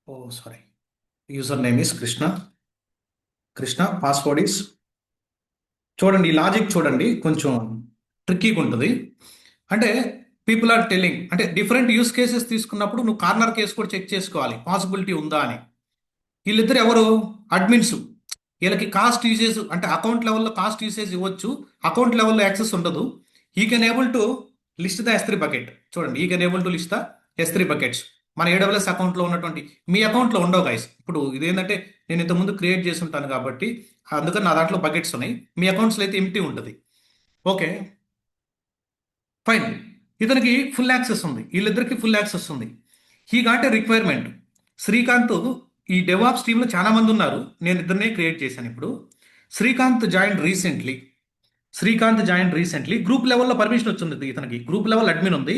Oh, sorry. Username is Krishna. Krishna. Password is. చూడండి, ఈ logic చూడండి, కొంచెం ట్రిక్కీగా ఉంటుంది. అంటే people are telling అంటే different use cases తీసుకున్నప్పుడు నువ్వు corner case కూడా చెక్ చేసుకోవాలి పాసిబిలిటీ ఉందా అని. వీళ్ళిద్దరు ఎవరు? అడ్మిన్స్. వీళ్ళకి కాస్ట్ యూసేజ్ అంటే అకౌంట్ లెవెల్లో కాస్ట్ యూసేజ్ ఇవ్వచ్చు, అకౌంట్ లెవెల్లో యాక్సెస్ ఉండదు. ఈ can able to list the S3 bucket. చూడండి, ఈ can able to list the S3 buckets. మన AWS అకౌంట్లో ఉన్నటువంటి మీ అకౌంట్లో ఉండవు గైస్. ఇప్పుడు ఇదేంటంటే నేను ఇంతకుముందు క్రియేట్ చేసి ఉంటాను కాబట్టి అందుకని నా దాంట్లో బకెట్స్ ఉన్నాయి, మీ అకౌంట్స్లో అయితే ఎంటీ ఉంటుంది. Okay fine. ఇతనికి ఫుల్ యాక్సెస్ ఉంది, వీళ్ళిద్దరికి ఫుల్ యాక్సెస్ ఉంది. He got a requirement. Srikanth ఈ డెవాప్స్ టీంలో చాలా మంది ఉన్నారు, నేను ఇద్దరినే క్రియేట్ చేశాను ఇప్పుడు. Srikanth join recently. గ్రూప్ లెవెల్లో పర్మిషన్ వచ్చింది ఇతనికి, గ్రూప్ లెవెల్ అడ్మిన్ ఉంది.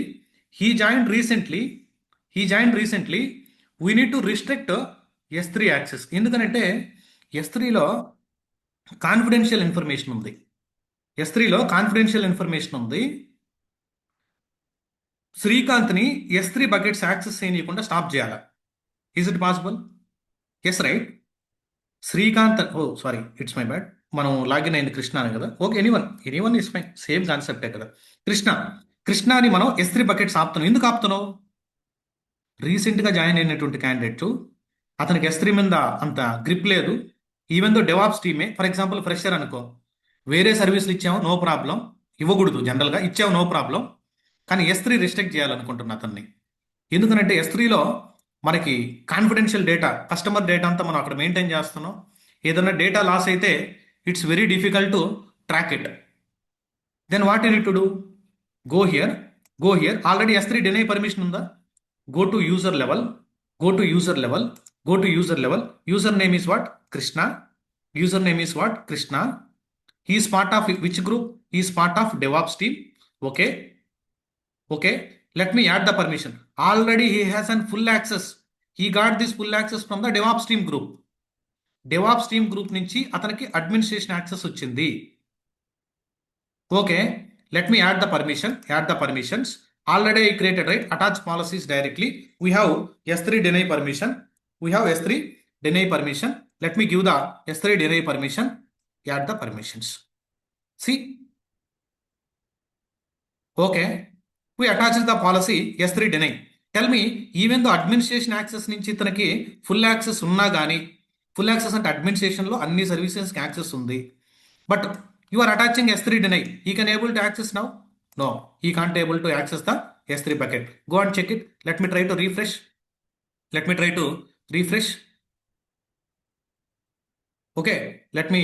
He join recently. We need to restrict S3 access. ఎందుకనంటే S3లో కాన్ఫిడెన్షియల్ ఇన్ఫర్మేషన్ ఉంది. శ్రీకాంత్ని S3 బకెట్స్ యాక్సెస్ చేయకుండా స్టాప్ చేయాలి. Is it possible? Yes right. Srikanth, sorry, it's my bad. మనం లాగిన్ అయింది కృష్ణ అని కదా. Okay, anyone is fine, same కాన్సెప్టే కదా. కృష్ణని మనం S3 బకెట్స్ ఆపుతున్నాం. ఎందుకు ఆపుతున్నావు? రీసెంట్గా జాయిన్ అయినటువంటి క్యాండిడేట్, అతనికి S3 మీద అంత గ్రిప్ లేదు. ఈవెన్ దో డెవాప్స్ టీమే, ఫర్ ఎగ్జాంపుల్ ఫ్రెషర్ అనుకో, వేరే సర్వీసులు ఇచ్చాము నో ప్రాబ్లం, ఇవ్వకూడదు జనరల్గా, ఇచ్చాము నో ప్రాబ్లం. కానీ S3 రిస్ట్రిక్ట్ చేయాలనుకుంటున్నా అతన్ని. ఎందుకంటే S3లో మనకి కాన్ఫిడెన్షియల్ డేటా, కస్టమర్ డేటా అంతా మనం అక్కడ మెయింటైన్ చేస్తున్నాం. ఏదైనా డేటా లాస్ అయితే it's very difficult to track it. Then what you need to do? Go here. Already S3 deny permission ఉందా? Go to user level. User name is what? Krishna. He is part of which group? He is part of DevOps team. Okay. Let me add the permission. Already he has an full access. He got this full access from the DevOps team group. నుంచి అతనికి administration access వచ్చింది. Okay. Let me add the permissions. Already I created, right? Attach policies directly. We have S3 deny permission. Let me give the S3 deny permission. Add the permissions. See? Okay. We attach the policy S3 deny. Tell me, even the administration access నుంచి ఇతనికి full access ఉన్నా కానీ, full access అంటే అడ్మినిస్ట్రేషన్లో అన్ని సర్వీసెస్కి access ఉంది. But you are attaching S3 deny. He can able to access now? No, he can't able to access the S3 bucket. Go and check it. Let me try to refresh. Okay, let me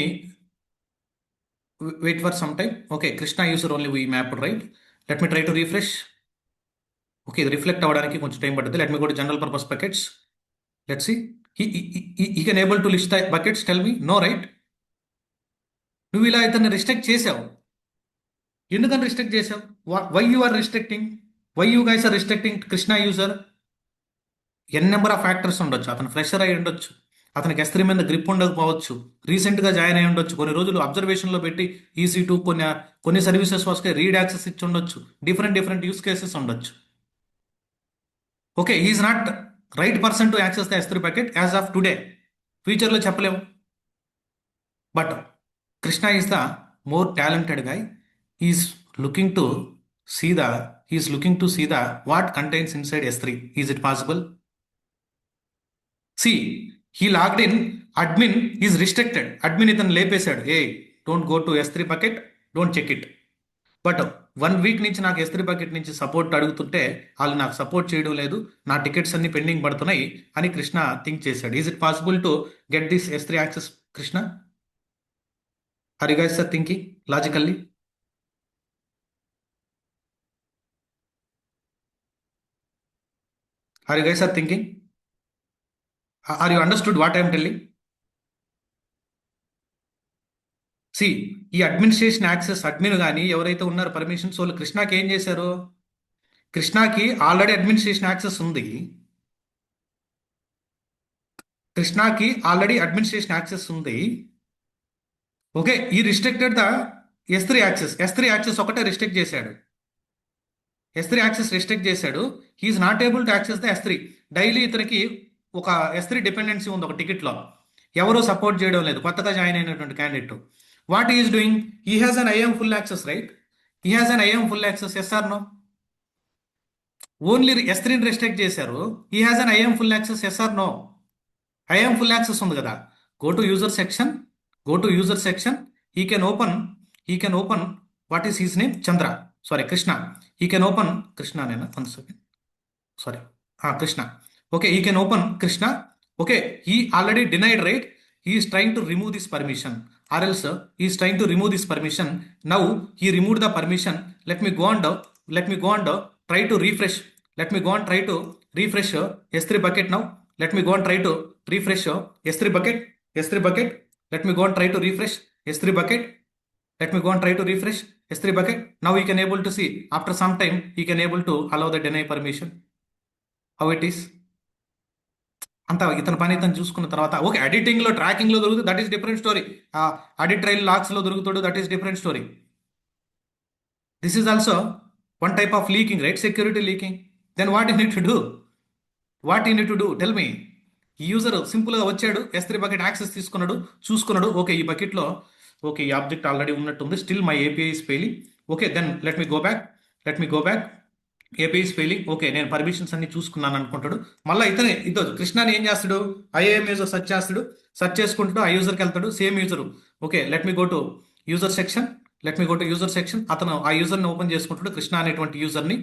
wait for some time. Okay, Krishna user only we mapped, right? Let me try to refresh. Okay, the reflect avvadaniki koncham time pattadi. Let me go to general purpose buckets. Let's see. He can able to list the buckets. Tell me. No, right? నువ్వు ఇలా ఇతన్ని restrict చేసావు. ఎందుకని restrict చేసావు? Why you are restricting? Why you guys are restricting Krishna user? N number of factors ఉండొచ్చు. అతను fresher అయి ఉండొచ్చు, అతనికి S3 మీద గ్రిప్ ఉండకపోవచ్చు, రీసెంట్గా జాయిన్ అయి ఉండొచ్చు, కొన్ని రోజులు అబ్జర్వేషన్లో పెట్టి EC2 కొన్ని సర్వీసెస్ వస్తే రీడ్ యాక్సెస్ ఇచ్చి ఉండొచ్చు, డిఫరెంట్ యూస్ కేసెస్ ఉండొచ్చు. Okay, is not right person to access the S3 bucket as of today. ఫ్యూచర్లో చెప్పలేము. But Krishna is the more talented guy. He is looking to see the what contains inside S3. Is it possible? See, he logged in. Admin is restricted. Admin ఇతను లేపేశాడు. Hey, don't go to S3 bucket. Don't check it. But 1 week నుంచి నాకు S3 bucket నుంచి support అడుగుతుంటే వాళ్ళు నాకు support చేయడం లేదు, నా టికెట్స్ అన్ని పెండింగ్ పడుతున్నాయి అని కృష్ణ థింక్ చేశాడు. Is it possible to get this S3 access? Krishna, are you guys are thinking logically? Are you guys are thinking? Are you understood what I am telling? See, ఈ administration access admin కానీ ఎవరైతే ఉన్నారో permissions వాళ్ళు కృష్ణకి ఏం చేశారు? కృష్ణకి already administration access ఉంది. ఓకే, ఈ రిస్ట్రిక్టెడ్ ద S3 యాక్సెస్ ఒకటే రిస్ట్రిక్ట్ చేశాడు. He is not able to access the S3. Daily ఇతనికి ఒక S3 డిపెండెన్సీ ఉంది ఒక టికెట్లో, ఎవరూ సపోర్ట్ చేయడం లేదు, కొత్తగా జాయిన్ అయినటువంటి candidate. What is doing? He has an IAM full access, right? Yes or no? Only S3ని రెస్ట్రిక్ట్ చేశారు. He has an IAM full access, yes or no? IAM full access ఉంది కదా. Go to user section, go to user section. He can open, he can open, what is his name, Chandra, sorry Krishna. He can open Krishna నేనా, 1 second, sorry, Krishna. Okay, he can open Krishna. Okay, he already denied, right? He is trying to remove this permission, or else he is trying to remove this permission. Now he removed the permission. Let me go on down. Let me go on down. Try to refresh. Let me go on try to refresh S3 bucket now. Let me go on try to refresh S3 bucket. S3 bucket. Let me go on try to refresh S3 bucket. Let me go on try to refresh S3 bucket. Now he can able to see after some time he can able to allow the deny permission. How it is? అంత ఇతని పని ఇతను చూసుకున్న తర్వాత, okay, ఎడిటింగ్లో ట్రాకింగ్లో దొరుకుతుంది, that is different story. Audit trail లాక్స్లో దొరుకుతాడు, that is different story. This is also one type of leaking, right? Security leaking. Then what you need to do? What you need to do? Tell me. ఈ user సింపుల్గా వచ్చాడు, S3 bucket access తీసుకున్నాడు, చూసుకున్నాడు, okay ఈ బకెట్లో okay ఈ object already ఉన్నట్టుంది, still my API is failing. Okay, then let me go back, let me go back. API is failing. Okay, నేను పర్మిషన్స్ అన్ని చూసుకున్నాను అనుకుంటాడు. మళ్ళీ ఇతనే ఇద్దరు కృష్ణని ఏం చేస్తాడు, ఐఏఎం యూజర్ సెర్చ్ చేస్తాడు, సెర్చ్ చేసుకుంటాడు, ఆ యూజర్కి వెళ్తాడు, same user. Okay, let me go to user section, let me go to user section. అతను ఆ యూజర్ని ఓపెన్ చేసుకుంటాడు, కృష్ణ అనేటువంటి యూజర్ని.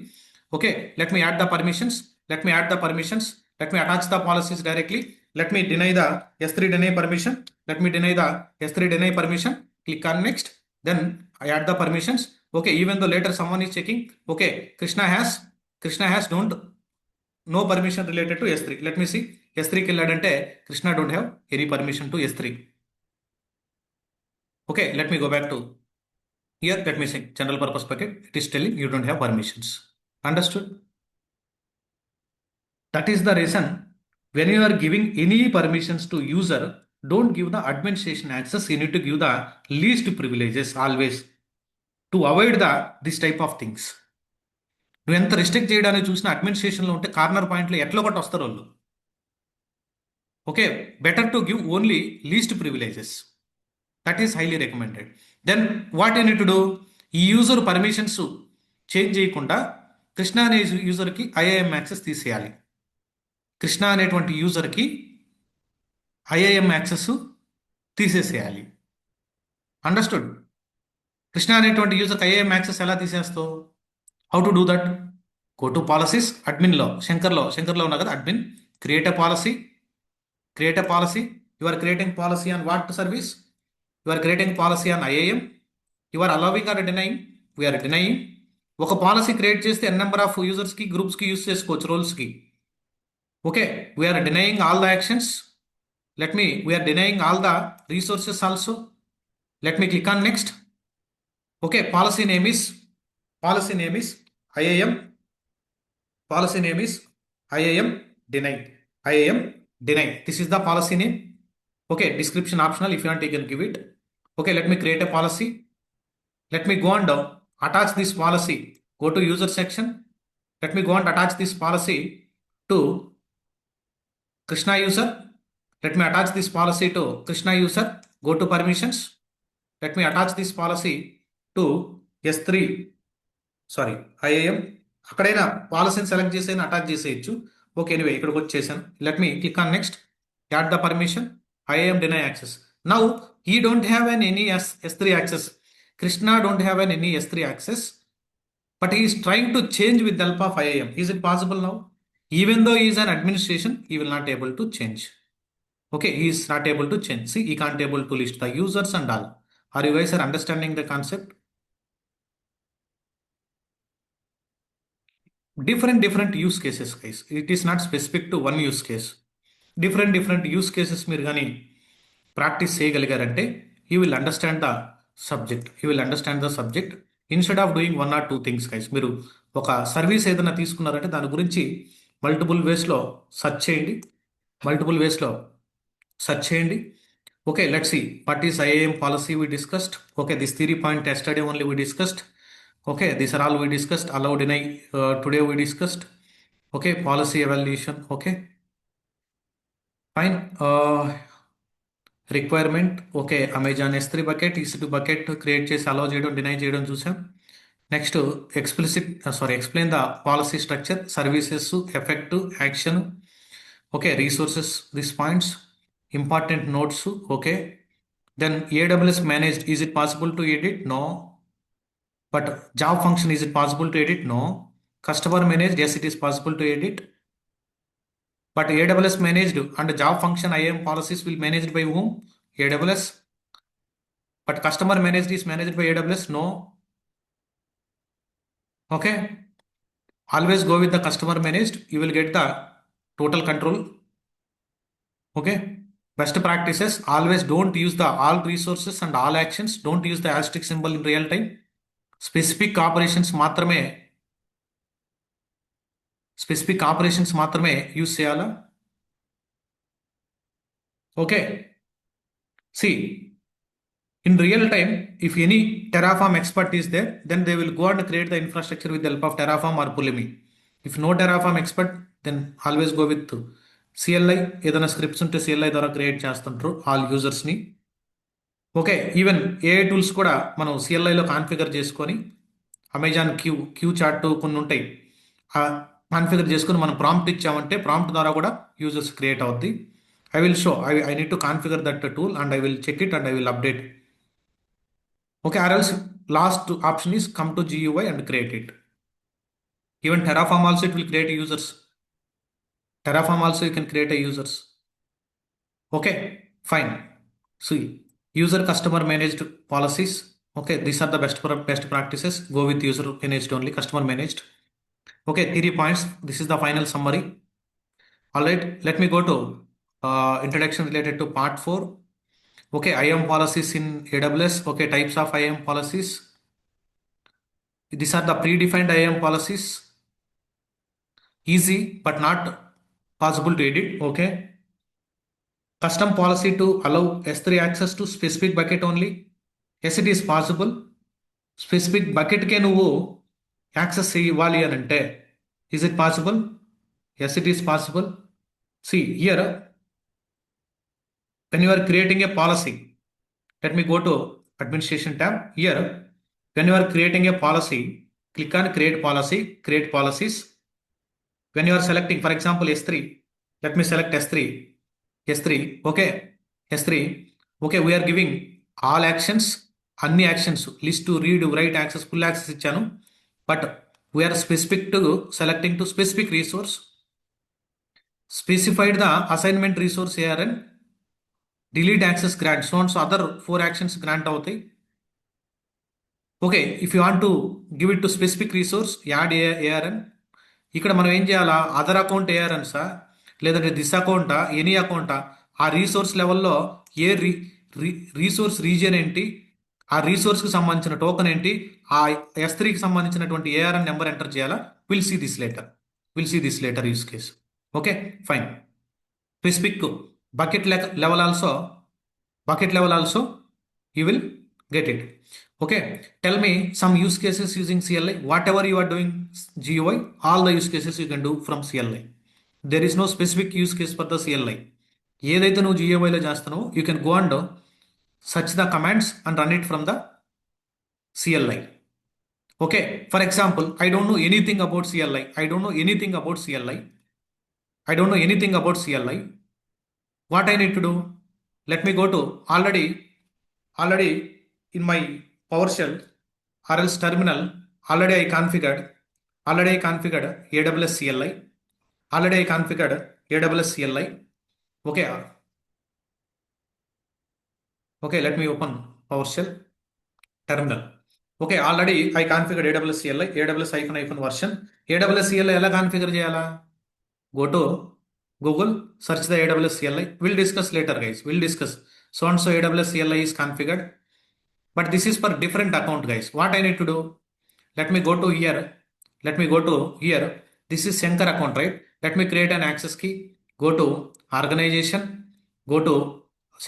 Okay, let me add the permissions, let me add the permissions, let me attach the policies directly, let me deny the S3 deny permission, let me deny the S3 deny permission, click on next, then I add the permissions. Okay, even though later someone is checking, okay, Krishna has don't no permission related to S3. Let me see. S3 కి వెళ్ళాడంటే Krishna don't have any permission to S3. Okay, let me go back to here. Let me see general purpose bucket. It is telling you don't have permissions. Understood? That is the reason when you are giving any permissions to user, don't give the administration access. You need to give the least privileges always to avoid this type of things. నువ్వు ఎంత restrict చేయడానికి చూసిన అడ్మినిస్ట్రేషన్లో ఉంటే corner పాయింట్లో ఎట్లా ఒకటి వస్తారు వాళ్ళు. Okay, better to give only least privileges. That is highly recommended. Then what you need to do? ఈ యూజర్ పర్మిషన్స్ చేంజ్ చేయకుండా కృష్ణ అనే యూజర్కి ఐఐఎం యాక్సెస్ తీసేయాలి. కృష్ణ అనేటువంటి యూజర్కి ఐఐఎం యాక్సెస్ తీసేసేయాలి. అండర్స్టూడ్? కృష్ణ అనేటువంటి యూజర్కి ఐఐఎం యాక్సెస్ ఎలా తీసేస్తావు? How to do that? Go to policies, అడ్మిన్లో, శంకర్లో ఉన్నా కదా admin, create a policy, create a policy. You are creating policy on what service? You are creating policy on IAM. You are allowing or denying? We are denying. ఒక policy create చేస్తే n number of యూజర్స్కి, గ్రూప్స్కి use చేసుకోవచ్చు, రోల్స్కి. Okay, we are denying all the actions. We are denying all the resources also. Let me click on next. Okay, policy name is IAM. Policy name is IAM deny. IAM deny. This is the policy name. Okay, description optional. If you want, you can give it. Okay, let me create a policy. Let me go on down. Attach this policy. Go to user section. Let me go and attach this policy to Krishna user. Let me attach this policy to Krishna user. Go to permissions. Let me attach this policy to S3. Sorry, IAM. అక్కడైనా పాలసీని select చేసి attach చేసేయచ్చు. Okay, anyway ఇక్కడికి వచ్చేసాను. Let me click on next, add the permission, IAM deny access. Now he don't have n any S3 access. Krishna don't have n any S3 access, but he is trying to change with the help of IAM. Is it possible now? Even though is an administration, he will not able to change. Okay, he is not able to change. See, he can't able to list the users and all. Are you guys are understanding the concept? Different use cases, guys. It is not specific to one use case. Different use cases మీరు కానీ practice చేయగలిగారంటే you will understand the subject. Instead of doing 1 or 2 things, guys. మీరు ఒక service ఏదైనా తీసుకున్నారంటే దాని గురించి multiple వేస్లో సెర్చ్ చేయండి. Okay, let's see. What is IAM policy we discussed? Okay, this theory point yesterday only we discussed. Okay, these are all we discussed. Allow, deny, today we discussed. Okay, policy evaluation. Okay, fine. Requirement. Okay, Amazon S3 bucket, EC2 bucket create చేసి allow చేయడం, deny చేయడం చూసాం. Next, explain the policy structure, services, effect, action. Okay, resources, these points, important notes. Okay, then AWS managed, is it possible to edit? No. But job function, is it possible to edit? No. Customer managed, yes, it is possible to edit. But AWS managed and job function IAM policies will managed by whom? AWS. But customer managed is managed by AWS? No. Okay. Always go with the customer managed. You will get the total control. Okay. Best practices, always don't use the all resources and all actions. Don't use the asterisk symbol in real time. Specific operations మాత్రమే use చేయాలా. Okay. See, in real time, if any Terraform expert is there, then they will go and create the infrastructure with the help of Terraform or Pulumi. If no Terraform expert, then always go with CLI. ఏదైనా scripts ఉంటే CLI ద్వారా create చేస్తుంటారు all యూజర్స్ని. Okay, even AI tools కూడా మనం సిఎల్ఐలో configure చేసుకొని Amazon Q chart కొన్ని ఉంటాయి, కాన్ఫిగర్ చేసుకొని మనం ప్రాంప్ట్ ఇచ్చామంటే ప్రాంప్ట్ ద్వారా కూడా యూజర్స్ క్రియేట్ అవుద్ది. I will show, I need to configure that tool and I will check it and I will update. Okay, or else last option is come to GUI and create it. Even Terraform also it will create users. Terraform also you can create a users. Okay, fine. See, user customer managed policies. Okay, these are the best practices. Go with user managed only, customer managed. Okay, 3 points. This is the final summary. All right, let me go to introduction related to part 4. Okay, IAM policies in AWS. Okay, types of IAM policies. These are the predefined IAM policies. Easy but not possible to edit. Okay, custom policy to allow S3 access to specific bucket only. Yes, it is possible. Specific బకెట్కే నువ్వు access ఇవ్వాలి అని అంటే, is it possible? Yes, it is possible. See here, when you are creating a policy, let me go to administration tab. Here, when you are creating a policy, click on create policy, create policies. When you are selecting, for example, S3, let me select S3, okay, S3, okay, we are giving all actions, అన్ని actions, list, read, write, access, full access ఇచ్చాను. But we are specific to selecting to specific resource. Specified the assignment resource ARN, delete access grant, so other 4 actions grant అవుతాయి. Okay, if you want to give it to specific resource, add ARN. ఇక్కడ మనం ఏం చేయాలా? Other account ARNసా, లేదంటే this అకౌంటా, any అకౌంటా, ఆ resource లెవెల్లో ఏ resource region ఏంటి, ఆ రీసోర్స్కి సంబంధించిన టోకెన్ ఏంటి, ఆ S3కి సంబంధించినటువంటి ARN నెంబర్ ఎంటర్ చేయాలా. Will see this later use case. Okay, fine. Specific bucket level also you will get it. Okay, tell me some use cases using CLI. Whatever you are doing GUI, all the use cases you can do from CLI. There is no specific use case for the CLI. ఏదైతే నువ్వు GUIలో చేస్తున్నావో you can go and search the commands and run it from the CLI. Okay, for example, I don't know anything about CLI. What I need to do? Let me go to already in my PowerShell or else terminal, already I configured AWS CLI. Okay, let me open PowerShell terminal. Okay, already I configured AWS CLI, AWS -- version. AWS CLI ఎలా configure చేయాలా? Go to Google, search the AWS CLI. We'll discuss later, guys. So and so AWS CLI is configured. But this is for different account, guys. What I need to do? Let me go to here. This is Shankar account, right? Let me create an access key. Go to organization. Go to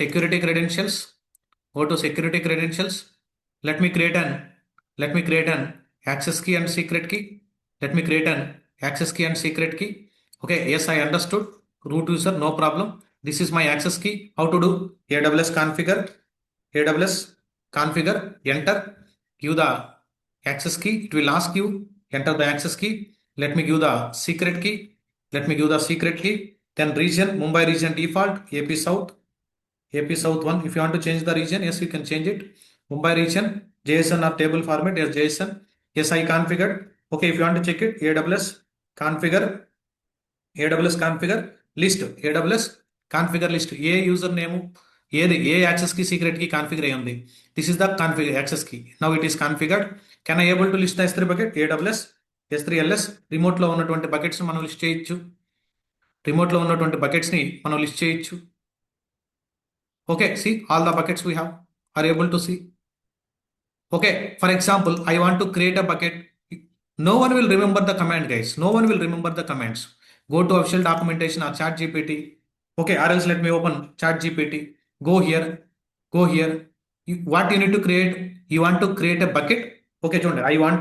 security credentials. Let me create an access key and secret key. Okay, yes, I understood. Root user, no problem. This is my access key. How to do? AWS configure, enter, give the access key. It will ask you, enter the access key. Let me give the secret key. Then region, Mumbai region default, AP South 1. If you want to change the region, yes, you can change it. Mumbai region, JSON or table format, yes, JSON. Yes, I configured. Okay, if you want to check it, AWS configure list, ఏ user name ఏ access key secret key configure అయ్యి ఉంది. This is the configure access key. Now it is configured. Can I able to list the S3 bucket? AWS S3 LS remote లో ఉన్నటువంటి buckets మనం list చేయొచ్చు. Okay, see all the buckets we have are able to see. Okay, for example, I want to create a bucket. No one will remember the command, guys. No one will remember the commands. Go to official documentation or ChatGPT. Okay, or else let me open ChatGPT. Go here. What you need to create? You want to create a bucket. Okay, John, I want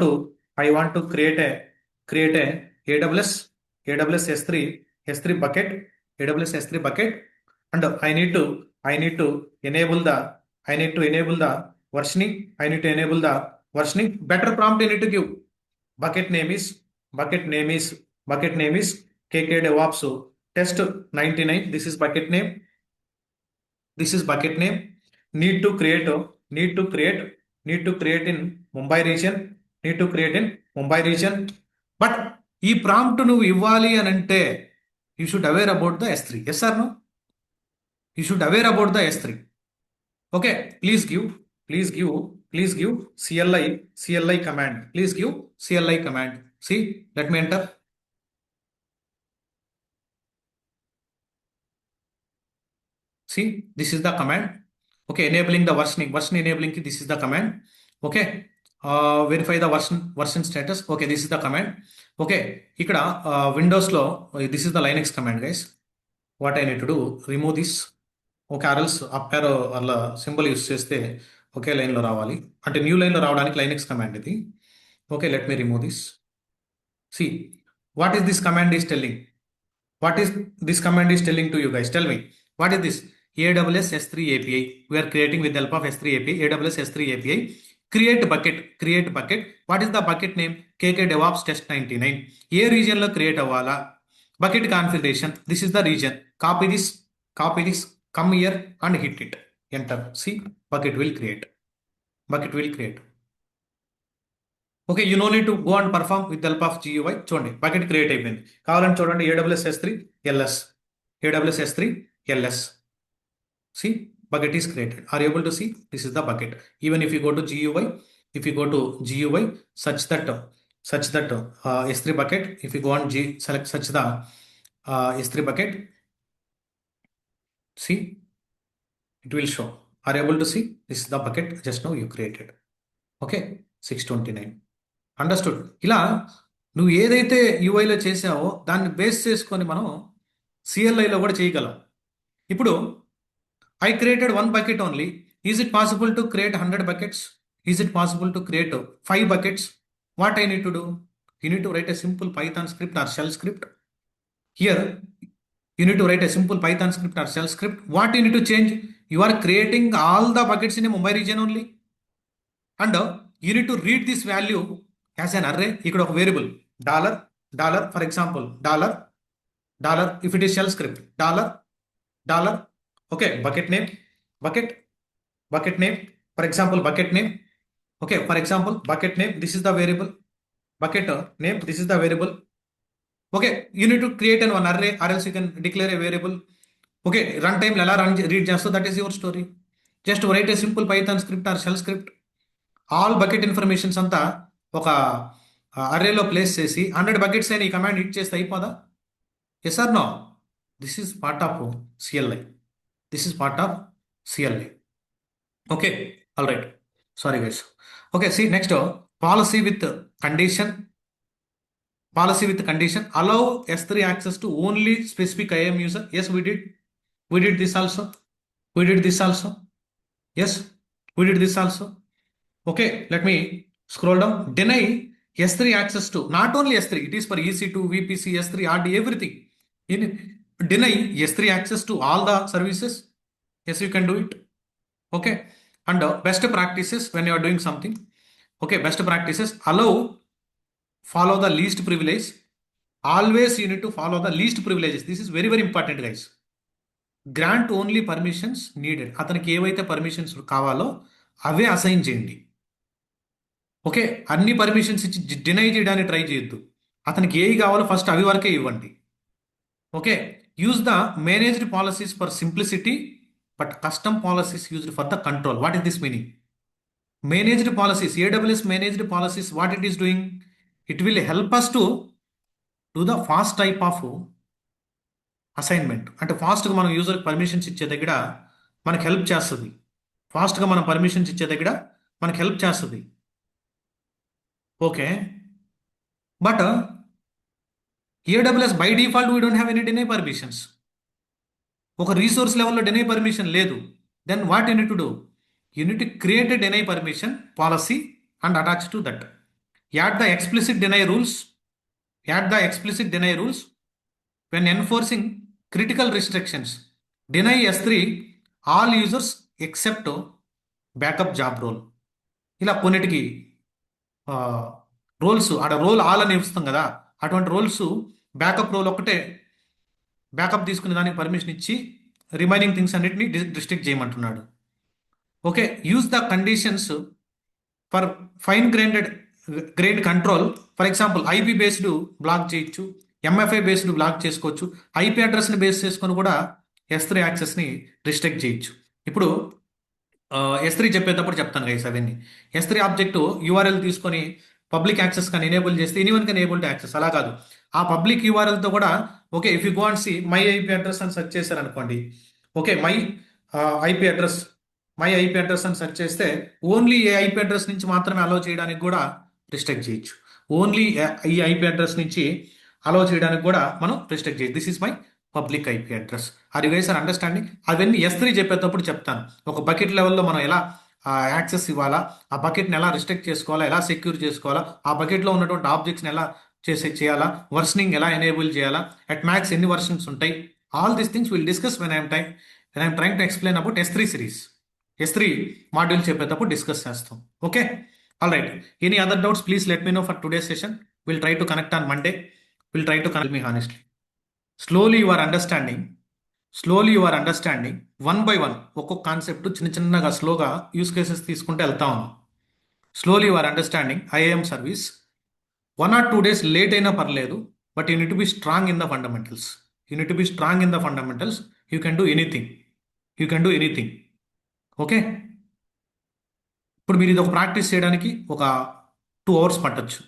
to create a AWS S3 bucket, AWS S3 bucket, and I need to enable the versioning. Better prompt you need to give. Bucket name is KK DevOps test 99. This is bucket name. Need to create in Mumbai region. But ఈ prompt నువ్వు ఇవ్వాలి అని అంటే you should aware about the S3. Yes or no? You should aware about the S3. Okay, please give CLI command. Please give CLI command. See, let me enter. See, this is the command. Okay, enabling the version enabling key. This is the command. Okay, verify the version status. Okay, this is the command. Okay, ఇక్కడ Windows లో this is the Linux command, guys. What I need to do, remove this. Okay, ఆర్ఎల్స్ up arrow అలా symbol use చేస్తే ఒకే లైన్లో రావాలి. అంటే new లైన్లో రావడానికి లైనెక్స్ కమాండ్ ఇది. Okay, let me remove this. See what is this command is telling? To you guys? Tell me, what is this? AWS S3 API. We are creating with the help of S3 API, AWS S3 API. Create bucket. What is the bucket name? KK DevOps test 99. A రీజియన్లో create అవ్వాలా? Bucket configuration. This is the region. Copy this. Come here and hit it. Enter. See, bucket will create. Okay, you no need to go and perform with the help of GUI. చూడండి, bucket create అయిపోయింది. కావాలంటే చూడండి, AWS S3 LS. See, bucket is created. Are you able to see? This is the bucket. Even if you go to GUI, such that S3 bucket, if you go on select such the S3 bucket, see, it will show. Are you able to see? This is the bucket just now you created. Okay, 629. Understood. ఇలా నువ్వు ఏదైతే యూఐలో చేసావో దాన్ని base చేసుకొని మనం సిఎల్ఐలో కూడా చేయగలం. ఇప్పుడు I created one bucket only. Is it possible to create 100 buckets? Is it possible to create 5 buckets? What I need to do? You need to write a simple Python script or shell script. Here, you need to write a simple Python script or shell script. What you need to change? You are creating all the buckets in a Mumbai region only. And you need to read this value as an array. ఇక్కడ ఒక variable dollar for example dollar if it is shell script dollar. Okay, bucket name for example bucket name. Okay, for example bucket name, this is the variable. Bucket name, this is the variable. Okay, you need to create an one array or else you can declare a variable. Okay, run టైంలో ఎలా read చేస్తో that is your story. Just write a simple Python script or shell script. All bucket informations అంతా ఒక అర్రేలో place చేసి 100 buckets అయినా ఈ command hit చేస్తే అయిపోదా? Yes or no? This is part of CLI. Okay, all right. Sorry guys. Okay, see next policy with condition. Allow S3 access to only specific IAM user. Yes, we did this also. Yes, we did this also. Okay, let me scroll down. Deny S3 access to not only S3, it is for EC2, VPC, S3, RD, everything. Deny S3 access to all the services. Yes, you can do it. Okay, and best practices when you are doing something. Okay, best practices. Allow, follow the least privilege. Always you need to follow the least privileges. This is very, very important, guys. Grant only permissions needed. అతనికి ఏవైతే permissions కావాలో అవే assign చేయండి. Okay, అన్ని permissions ఇచ్చి deny చేయడానికి try చేయొద్దు. అతనికి ఏవి కావాలో ఫస్ట్ అవి వరకే ఇవ్వండి. Okay, use the managed policies for simplicity but custom policies used for the control. What is this meaning? Managed policies, AWS managed policies, what it is doing? It will help us to do the fast type of assignment. అంటే ఫాస్ట్గా మనం యూజర్కి permissions ఇచ్చే దగ్గర మనకు help చేస్తుంది. ఫాస్ట్గా మనం permissions ఇచ్చే దగ్గర మనకు హెల్ప్ చేస్తుంది. Okay, but AWS by default we don't have any deny permissions. ఒక రీసోర్స్ లెవెల్లో డినై పర్మిషన్ లేదు. Then what you need to do? You need to create a deny permission policy and attach to that. Add the explicit deny rules. Add the explicit deny rules when enforcing critical restrictions. Deny S3 all users except backup job role. ఇలా కొన్నిటికి roles ఆడ role all అని ఇస్తాం కదా, అటువంటి roles backup role ఒక్కటే backup తీసుకునే దానికి పర్మిషన్ ఇచ్చి రిమైనింగ్ థింగ్స్ అన్నిటిని రిస్ట్రిక్ట్ చేయమంటున్నాడు. Okay, use the conditions for fine grained control. For example IP based block చేయొచ్చు, ఎంఎఫ్ఐ బేస్డ్ బ్లాక్ చేసుకోవచ్చు, ఐపీ అడ్రస్ని బేస్ చేసుకొని కూడా S3 యాక్సెస్ని రిస్ట్రిక్ట్ చేయొచ్చు. ఇప్పుడు S3 చెప్పేటప్పుడు చెప్తాను గైస్ అవన్నీ. S3 ఆబ్జెక్ట్ యూఆర్ఎల్ తీసుకొని పబ్లిక్ యాక్సెస్ కానీ ఎనేబుల్ చేస్తే anyone can able to access. అలా కాదు, ఆ పబ్లిక్ యూఆర్ఎల్తో కూడా okay, if you go and see my IP address అని సెర్చ్ చేశారనుకోండి, okay IP address my IP address అని సెర్చ్ చేస్తే ఓన్లీ ఏ ఐపీ అడ్రస్ నుంచి మాత్రమే అలౌ చేయడానికి కూడా రిస్ట్రిక్ట్ చేయొచ్చు. ఓన్లీ ఈ ఐపీ అడ్రస్ నుంచి అలౌ చేయడానికి కూడా మనం రిస్ట్రిక్ట్ చేయొచ్చు. This is my public IP address. అది గైస్ ఆర్ అండర్స్టాండింగ్? అవన్నీ S3 చెప్పేటప్పుడు చెప్తాను. ఒక బకెట్ లెవెల్లో మనం ఎలా యాక్సెస్ ఇవ్వాలా, ఆ బకెట్ని ఎలా రిస్ట్రిక్ట్ చేసుకోవాలా, ఎలా సెక్యూర్ చేసుకోవాలా, ఆ బకెట్లో ఉన్నటువంటి ఆబ్జెక్ట్స్ని ఎలా చేయాలా, వర్షనింగ్ ఎలా ఎనేబుల్ చేయాలా, అట్ మ్యాక్స్ ఎన్ని వర్షన్స్ ఉంటాయి, all these things will discuss when I'm trying to explain about S3 series. S3 module చెప్పేటప్పుడు డిస్కస్ చేస్తాం. Okay, all right. Any other doubts please let me know for today session. Will try to connect on Monday. Will try to connect me honestly. Slowly you are understanding one by one ఒక్కొక్క concept చిన్న చిన్నగా స్లోగా use cases తీసుకుంటే వెళ్తా ఉన్నాం. Slowly you are understanding IAM service. 1 or 2 days late అయినా పర్లేదు, but you need to be strong in the fundamentals. You can do anything. Okay, ఇప్పుడు మీరు ఇది ఒక ప్రాక్టీస్ చేయడానికి ఒక 2 hours పట్టచ్చు.